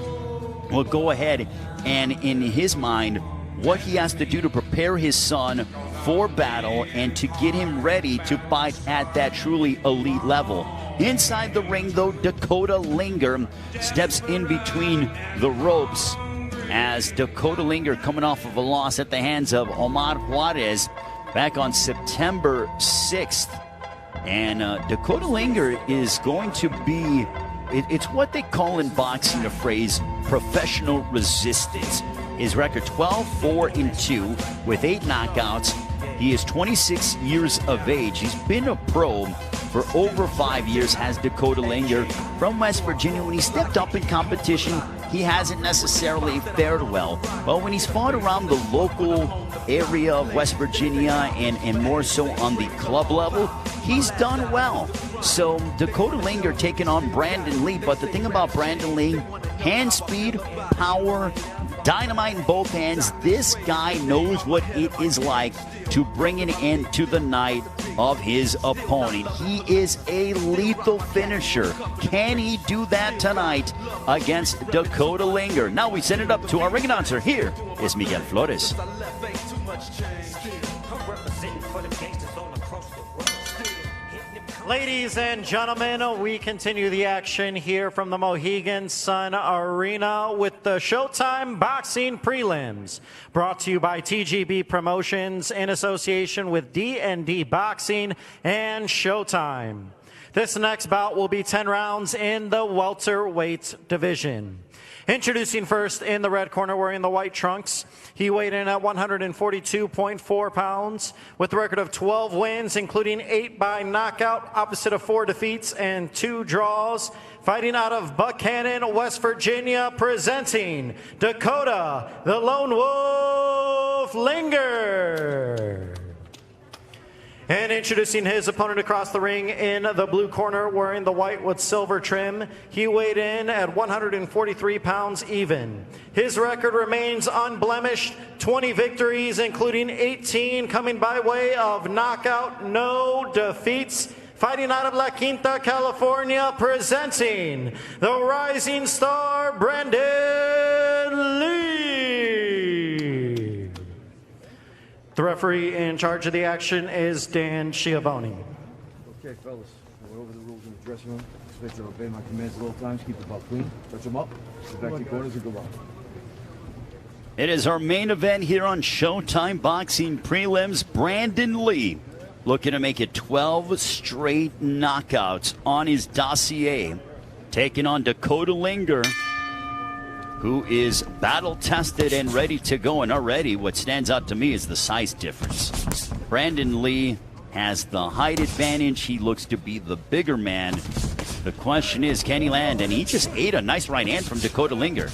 Speaker 4: well, go ahead and in his mind, what he has to do to prepare his son for battle and to get him ready to fight at that truly elite level. Inside the ring, though, Dakota Linger steps in between the ropes as Dakota Linger, coming off of a loss at the hands of Omar Juarez back on September 6th. And Dakota Linger is going to be, it's what they call in boxing a phrase, professional resistance. His record 12-4-2 with 8 knockouts. He is 26 years of age. He's been a pro for over 5 years, has Dakota Linger from West Virginia. When he stepped up in competition, he hasn't necessarily fared well. But when he's fought around the local area of West Virginia and more so on the club level, he's done well. So Dakota Linger taking on Brandun Lee. But the thing about Brandun Lee, hand speed, power, dynamite in both hands. This guy knows what it is like to bring an end to the night of his opponent. He is a lethal finisher. Can he do that tonight against Dakota Linger? Now we send it up to our ring announcer. Here is Miguel Flores.
Speaker 5: Ladies and gentlemen, we continue the action here from the Mohegan Sun Arena with the Showtime Boxing Prelims, brought to you by TGB Promotions in association with D&D Boxing and Showtime. This next bout will be 10 rounds in the welterweight division. Introducing first in the red corner, wearing the white trunks. He weighed in at 142.4 pounds with a record of 12 wins, including 8 by knockout, opposite of 4 defeats and 2 draws. Fighting out of Buchanan, West Virginia, presenting Dakota, the Lone Wolf Linger. And introducing his opponent across the ring in the blue corner, wearing the white with silver trim. He weighed in at 143 pounds even. His record remains unblemished, 20 victories, including 18 coming by way of knockout, no defeats. Fighting out of La Quinta, California, presenting the rising star, Brandun Lee. The referee in charge of the action is Dan Schiavone.
Speaker 15: Okay, fellas, we're over the rules in the dressing room. Expect to obey my commands at all times. Keep the ball clean. Touch them up. Get back to your corners and go out.
Speaker 4: It is our main event here on Showtime Boxing Prelims. Brandun Lee looking to make it 12 straight knockouts on his dossier. Taking on Dakota Linger, who is battle-tested and ready to go. And already what stands out to me is the size difference. Brandun Lee has the height advantage. He looks to be the bigger man. The question is, can he land? And he just ate a nice right hand from Dakota Linger.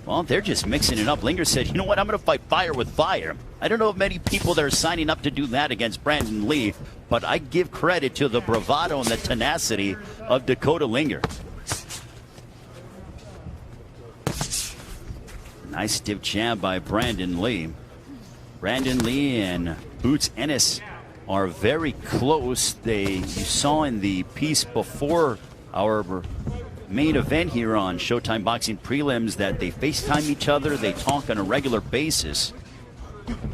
Speaker 4: Well, they're just mixing it up. Linger said, you know what, I'm going to fight fire with fire. I don't know of many people that are signing up to do that against Brandun Lee, but I give credit to the bravado and the tenacity of Dakota Linger. Nice stiff jab by Brandun Lee. Brandun Lee and Boots Ennis are very close. You saw in the piece before our main event here on Showtime Boxing Prelims that they FaceTime each other. They talk on a regular basis.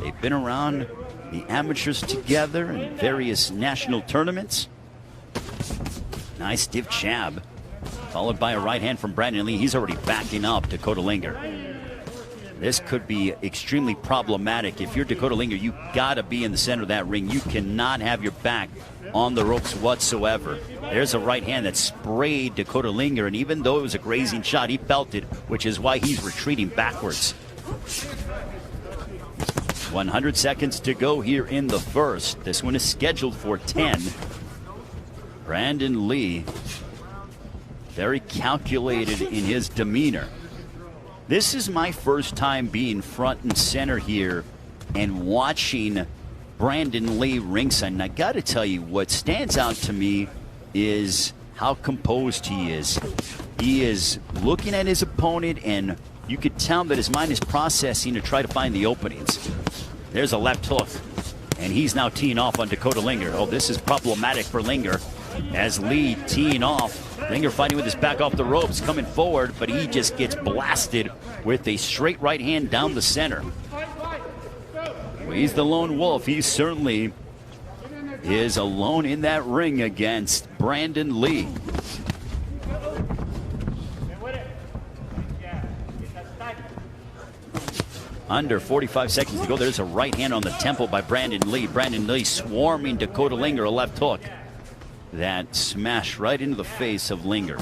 Speaker 4: They've been around the amateurs together in various national tournaments. Nice stiff jab, followed by a right hand from Brandun Lee. He's already backing up Dakota Linger. This could be extremely problematic. If you're Dakota Linger, you gotta be in the center of that ring. You cannot have your back on the ropes whatsoever. There's a right hand that sprayed Dakota Linger, and even though it was a grazing shot, he felt it, which is why he's retreating backwards. 100 seconds to go here in the first. This one is scheduled for 10. Brandun Lee, very calculated in his demeanor. This is my first time being front and center here and watching Brandun Lee ringside. And I got to tell you, what stands out to me is how composed he is. He is looking at his opponent, and you could tell that his mind is processing to try to find the openings. There's a left hook, and he's now teeing off on Dakota Linger. Oh, this is problematic for Linger as Lee teeing off. Linger fighting with his back off the ropes, coming forward, but he just gets blasted with a straight right hand down the center. Well, he's the lone wolf. He certainly is alone in that ring against Brandun Lee. Under 45 seconds to go. There's a right hand on the temple by Brandun Lee. Brandun Lee swarming Dakota Linger, a left hook that smashed right into the face of Linger.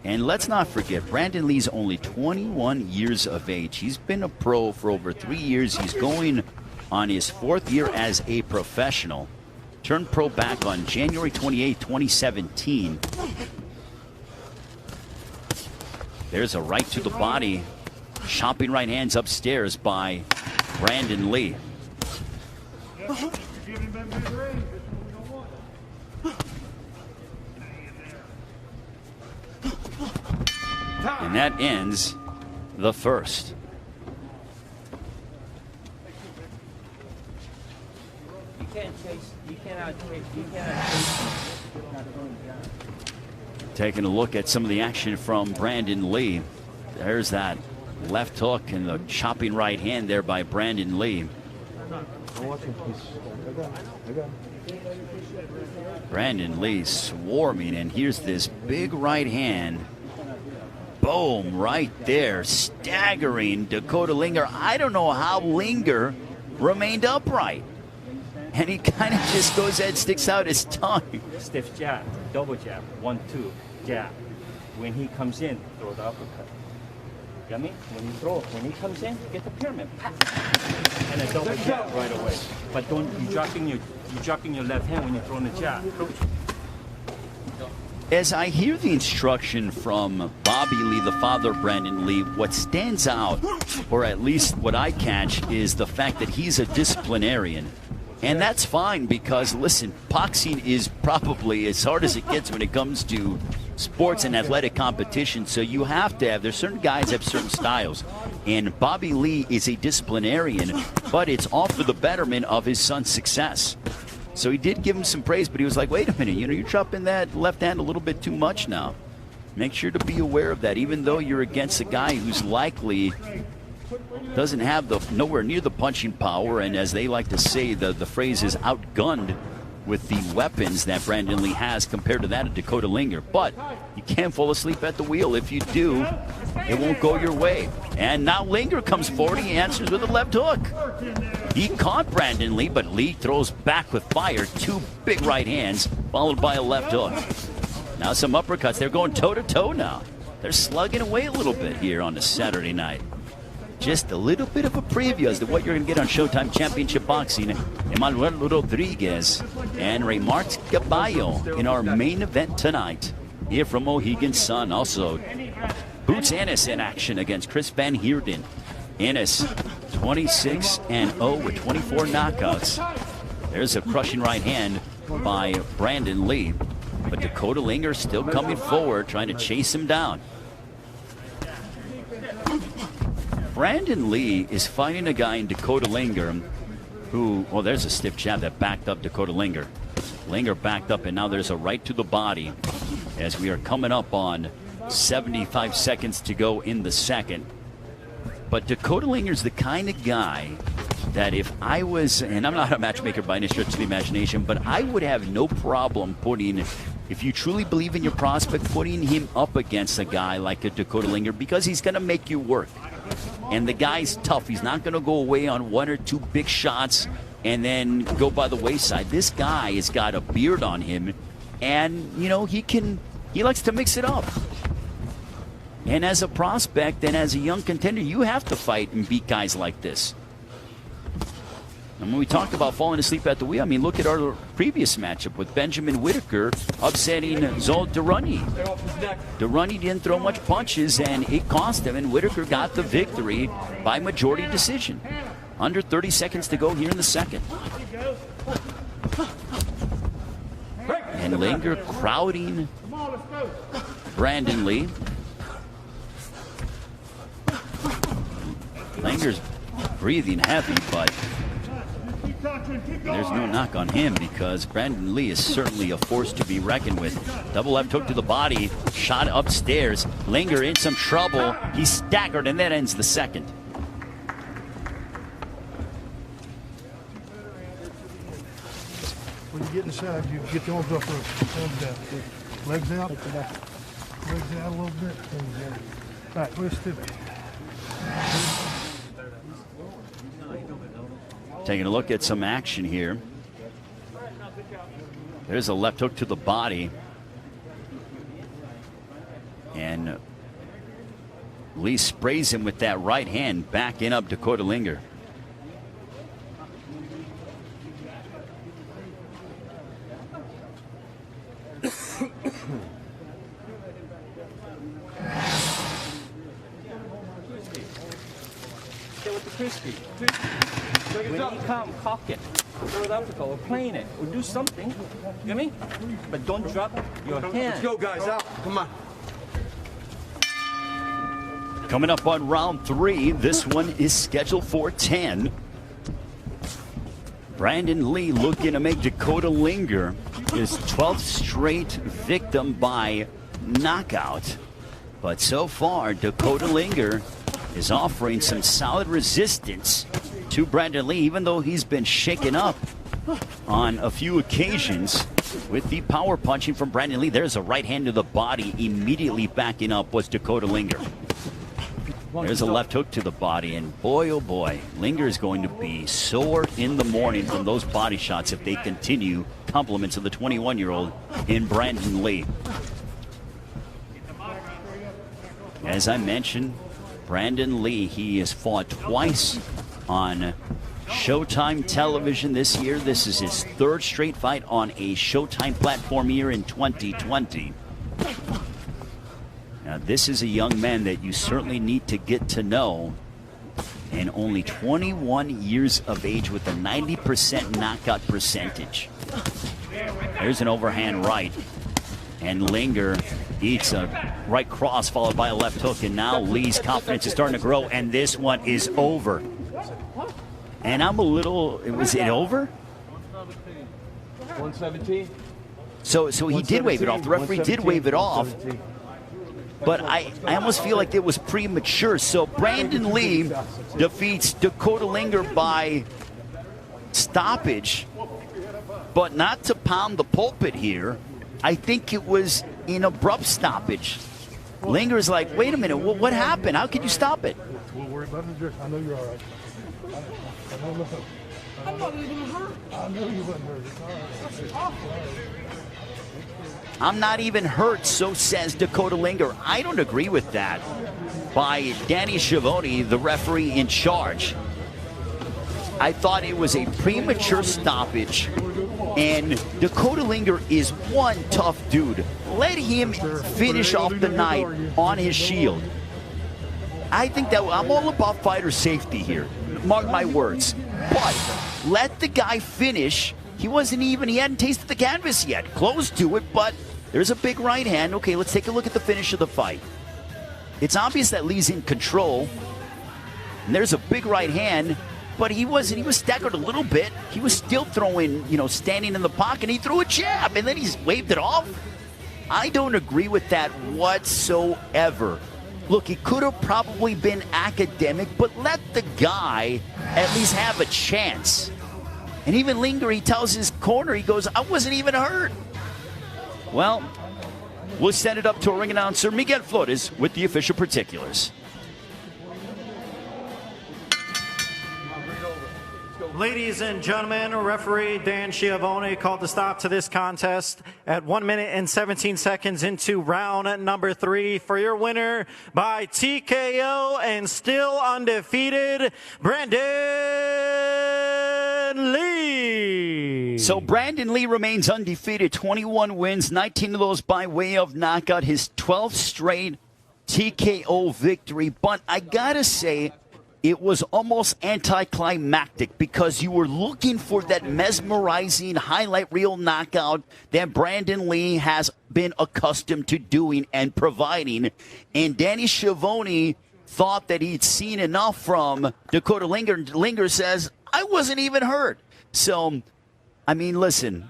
Speaker 4: And let's not forget, Brandun Lee's only 21 years of age. He's been a pro for over 3 years. He's going on his 4th year as a professional. Turned pro back on January 28, 2017. There's a right to the body. Chopping right hands upstairs by Brandun Lee. And that ends the first.
Speaker 14: You can't chase. You cannot chase. You cannot chase.
Speaker 4: Taking a look at some of the action from Brandun Lee. There's that left hook and the chopping right hand there by Brandun Lee. Brandun Lee swarming, and here's this big right hand. Boom, right there, staggering Dakota Linger. I don't know how Linger remained upright. And he kind of just goes ahead, sticks out his tongue.
Speaker 14: Stiff jab, double jab, 1, 2, jab. When he comes in, throw the uppercut. You got me? When he comes in, get the pyramid. And a double jab right away. But don't, you're dropping your left hand when you're throwing the jab.
Speaker 4: As I hear the instruction from Bobby Lee, the father of Brandun Lee, what stands out, or at least what I catch, is the fact that he's a disciplinarian. And that's fine because, listen, boxing is probably as hard as it gets when it comes to sports and athletic competition. So you have to have, there's certain guys have certain styles. And Bobby Lee is a disciplinarian, but it's all for the betterment of his son's success. So he did give him some praise, but he was like, wait a minute, you're dropping that left hand a little bit too much now. Make sure to be aware of that, even though you're against a guy who's likely doesn't have nowhere near the punching power, and as they like to say, the phrase is outgunned with the weapons that Brandun Lee has compared to that of Dakota Linger. But you can't fall asleep at the wheel. If you do, it won't go your way. And now Linger comes forward. He answers with a left hook. He caught Brandun Lee, but Lee throws back with fire. 2 big right hands, followed by a left hook. Now some uppercuts. They're going toe-to-toe now. They're slugging away a little bit here on a Saturday night. Just a little bit of a preview as to what you're going to get on Showtime Championship Boxing. Emmanuel Rodriguez and Raymart Gaballo in our main event tonight here from Mohegan Sun. Also, Boots Ennis in action against Chris Van Heerden. Ennis 26-0 with 24 knockouts. There's a crushing right hand by Brandun Lee. But Dakota Linger still coming forward, trying to chase him down. Brandun Lee is fighting a guy in Dakota Linger who, well, there's a stiff jab that backed up Dakota Linger. Linger backed up, and now there's a right to the body as we are coming up on 75 seconds to go in the second. But Dakota Linger's the kind of guy that if I was, and I'm not a matchmaker by any stretch of the imagination, but I would have no problem putting, if you truly believe in your prospect, putting him up against a guy like a Dakota Linger, because he's going to make you work. And the guy's tough. He's not going to go away on 1 or 2 big shots and then go by the wayside. This guy has got a beard on him, and, you know, he likes to mix it up. And as a prospect and as a young contender, you have to fight and beat guys like this. And when we talk about falling asleep at the wheel, I mean, look at our previous matchup with Benjamin Whittaker upsetting Zol Durrani. Durrani didn't throw much punches, and it cost him, and Whittaker got the victory by majority decision. Under 30 seconds to go here in the second. And Linger crowding Brandun Lee. Linger's breathing heavy, but there's no knock on him because Brandun Lee is certainly a force to be reckoned with. Double left hook to the body, shot upstairs. Linger in some trouble. He's staggered, and that ends the second.
Speaker 7: When you get inside, you get the arms up first. Arms down. Legs out. Legs out a little bit. All right, where's Stibby?
Speaker 4: Taking a look at some action here. There's a left hook to the body. And Lee sprays him with that right hand, backing up Dakota Linger.
Speaker 16: Stay with the crispy. When you come, cock it. Throw it up or plane it. Or do something. You get me? But don't drop your hand.
Speaker 7: Let's go, guys. Out. Come on.
Speaker 4: Coming up on round 3, this one is scheduled for 10. Brandun Lee looking to make Dakota Linger his 12th straight victim by knockout. But so far, Dakota Linger is offering some solid resistance to Brandun Lee, even though he's been shaken up on a few occasions with the power punching from Brandun Lee. There's a right hand to the body, immediately backing up was Dakota Linger. There's a left hook to the body, and boy, oh boy, Linger is going to be sore in the morning from those body shots if they continue. Compliments of the 21-year-old in Brandun Lee. As I mentioned, Brandun Lee, he has fought twice on Showtime television this year. This is his 3rd straight fight on a Showtime platform here in 2020. Now, this is a young man that you certainly need to get to know, and only 21 years of age with a 90% knockout percentage. There's an overhand right, and Linger eats a right cross followed by a left hook, and now Lee's confidence is starting to grow, and this one is over. And I'm a little, was it over?
Speaker 15: 117.
Speaker 4: So he did wave it off. The referee did wave it off. But I almost feel like it was premature. So Brandun Lee defeats Dakota Linger by stoppage, but not to pound the pulpit here. I think it was an abrupt stoppage. Linger's like, wait a minute, what happened? How could you stop it?
Speaker 8: We'll worry about it. I know you're all right. I'm not even hurt. I know you wasn't hurt. It's all right. That's awful.
Speaker 4: I'm not even hurt, so says Dakota Linger. I don't agree with that. By Danny Schiavone, the referee in charge. I thought it was a premature stoppage, and Dakota Linger is one tough dude. Let him finish off the night on his shield. I think that I'm all about fighter safety here. Mark my words. But let the guy finish. He hadn't tasted the canvas yet. Close to it, but there's a big right hand. Okay, let's take a look at the finish of the fight. It's obvious that Lee's in control. And there's a big right hand, but he was staggered a little bit. He was still throwing, standing in the pocket. He threw a jab, and then he's waved it off. I don't agree with that whatsoever. Look, it could have probably been academic, but let the guy at least have a chance. And even Linger, he tells his corner, he goes, I wasn't even hurt. Well, we'll send it up to our ring announcer, Miguel Flores, with the official particulars.
Speaker 5: Ladies and gentlemen, referee Dan Schiavone called the stop to this contest at 1 minute and 17 seconds into round number 3 for your winner by TKO and still undefeated, Brandun Lee.
Speaker 4: So Brandun Lee remains undefeated, 21 wins, 19 of those by way of knockout, his 12th straight TKO victory. But I gotta say, it was almost anticlimactic because you were looking for that mesmerizing highlight reel knockout that Brandun Lee has been accustomed to doing and providing. And Danny Schiavone thought that he'd seen enough from Dakota Linger. Linger says, I wasn't even hurt. So, I mean, listen,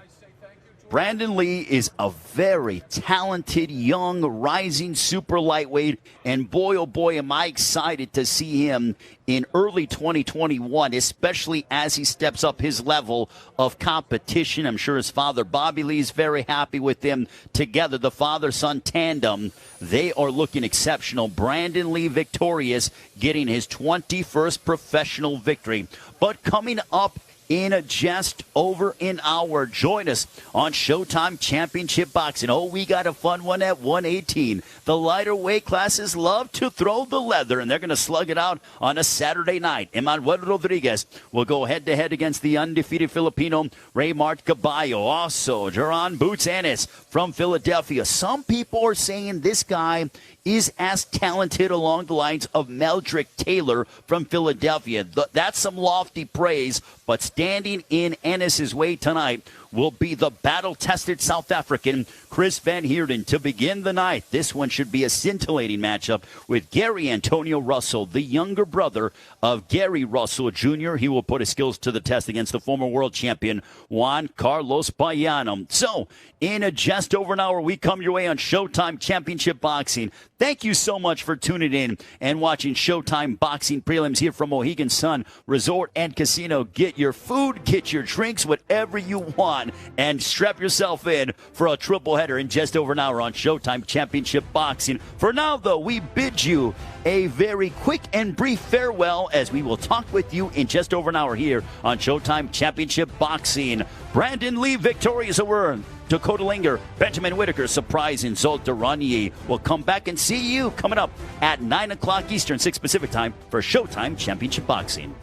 Speaker 4: Brandun Lee is a very talented, young, rising super lightweight, and boy, oh boy, am I excited to see him in early 2021, especially as he steps up his level of competition. I'm sure his father, Bobby Lee, is very happy with him. Together, the father-son tandem, they are looking exceptional. Brandun Lee victorious, getting his 21st professional victory. But coming up in just over an hour, join us on Showtime Championship Boxing. Oh, we got a fun one at 118. The lighter weight classes love to throw the leather, and they're going to slug it out on a Saturday night. Emmanuel Rodriguez will go head-to-head against the undefeated Filipino Raymart Gaballo. Also, Jaron Boots Ennis from Philadelphia. Some people are saying this guy is as talented along the lines of Meldrick Taylor from Philadelphia. That's some lofty praise, but standing in Ennis's way tonight will be the battle-tested South African Chris Van Heerden to begin the night. This one should be a scintillating matchup with Gary Antonio Russell, the younger brother of Gary Russell Jr. He will put his skills to the test against the former world champion Juan Carlos Payano. So, in just over an hour, we come your way on Showtime Championship Boxing. Thank you so much for tuning in and watching Showtime Boxing Prelims here from Mohegan Sun Resort and Casino. Get your food, get your drinks, whatever you want, and strap yourself in for a triple header in just over an hour on Showtime Championship Boxing. For now, though, we bid you a very quick and brief farewell as we will talk with you in just over an hour here on Showtime Championship Boxing. Brandun Lee victorious over Dakota Linger, Benjamin Whittaker, surprising Zolta Ranier. We'll come back and see you coming up at 9 o'clock Eastern, 6 Pacific time for Showtime Championship Boxing.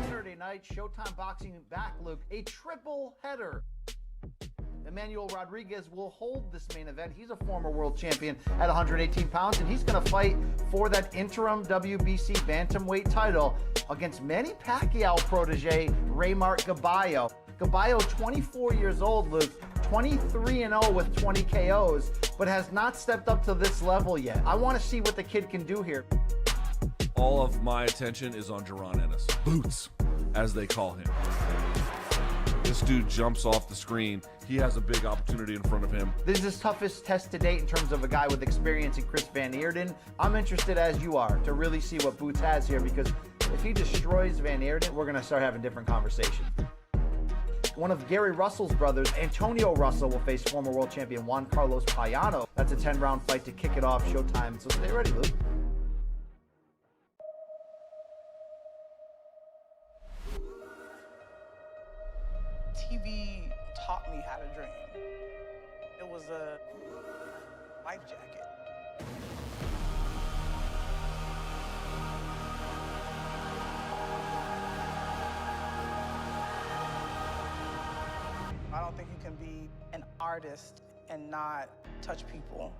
Speaker 2: Saturday night, Showtime Boxing back, Luke. A triple header. Emmanuel Rodriguez will hold this main event. He's a former world champion at 118 pounds, and he's going to fight for that interim WBC bantamweight title against Manny Pacquiao protege Raymart Gaballo. Gaballo, 24 years old, Luke, 23-0 with 20 KOs, but has not stepped up to this level yet. I want to see what the kid can do here.
Speaker 3: All of my attention is on Jaron Ennis. Boots. as they call him. This dude jumps off the screen. He has a big opportunity in front of him.
Speaker 2: This is his toughest test to date in terms of a guy with experience in Chris Van Eerden. I'm interested, as you are, to really see what Boots has here, because if he destroys Van Eerden, we're going to start having different conversations. One of Gary Russell's brothers, Antonio Russell, will face former world champion Juan Carlos Payano. That's a 10-round fight to kick it off. Showtime. So stay ready, Luke.
Speaker 1: TV taught me how to dream. It was a life jacket. I don't think you can be an artist and not touch people.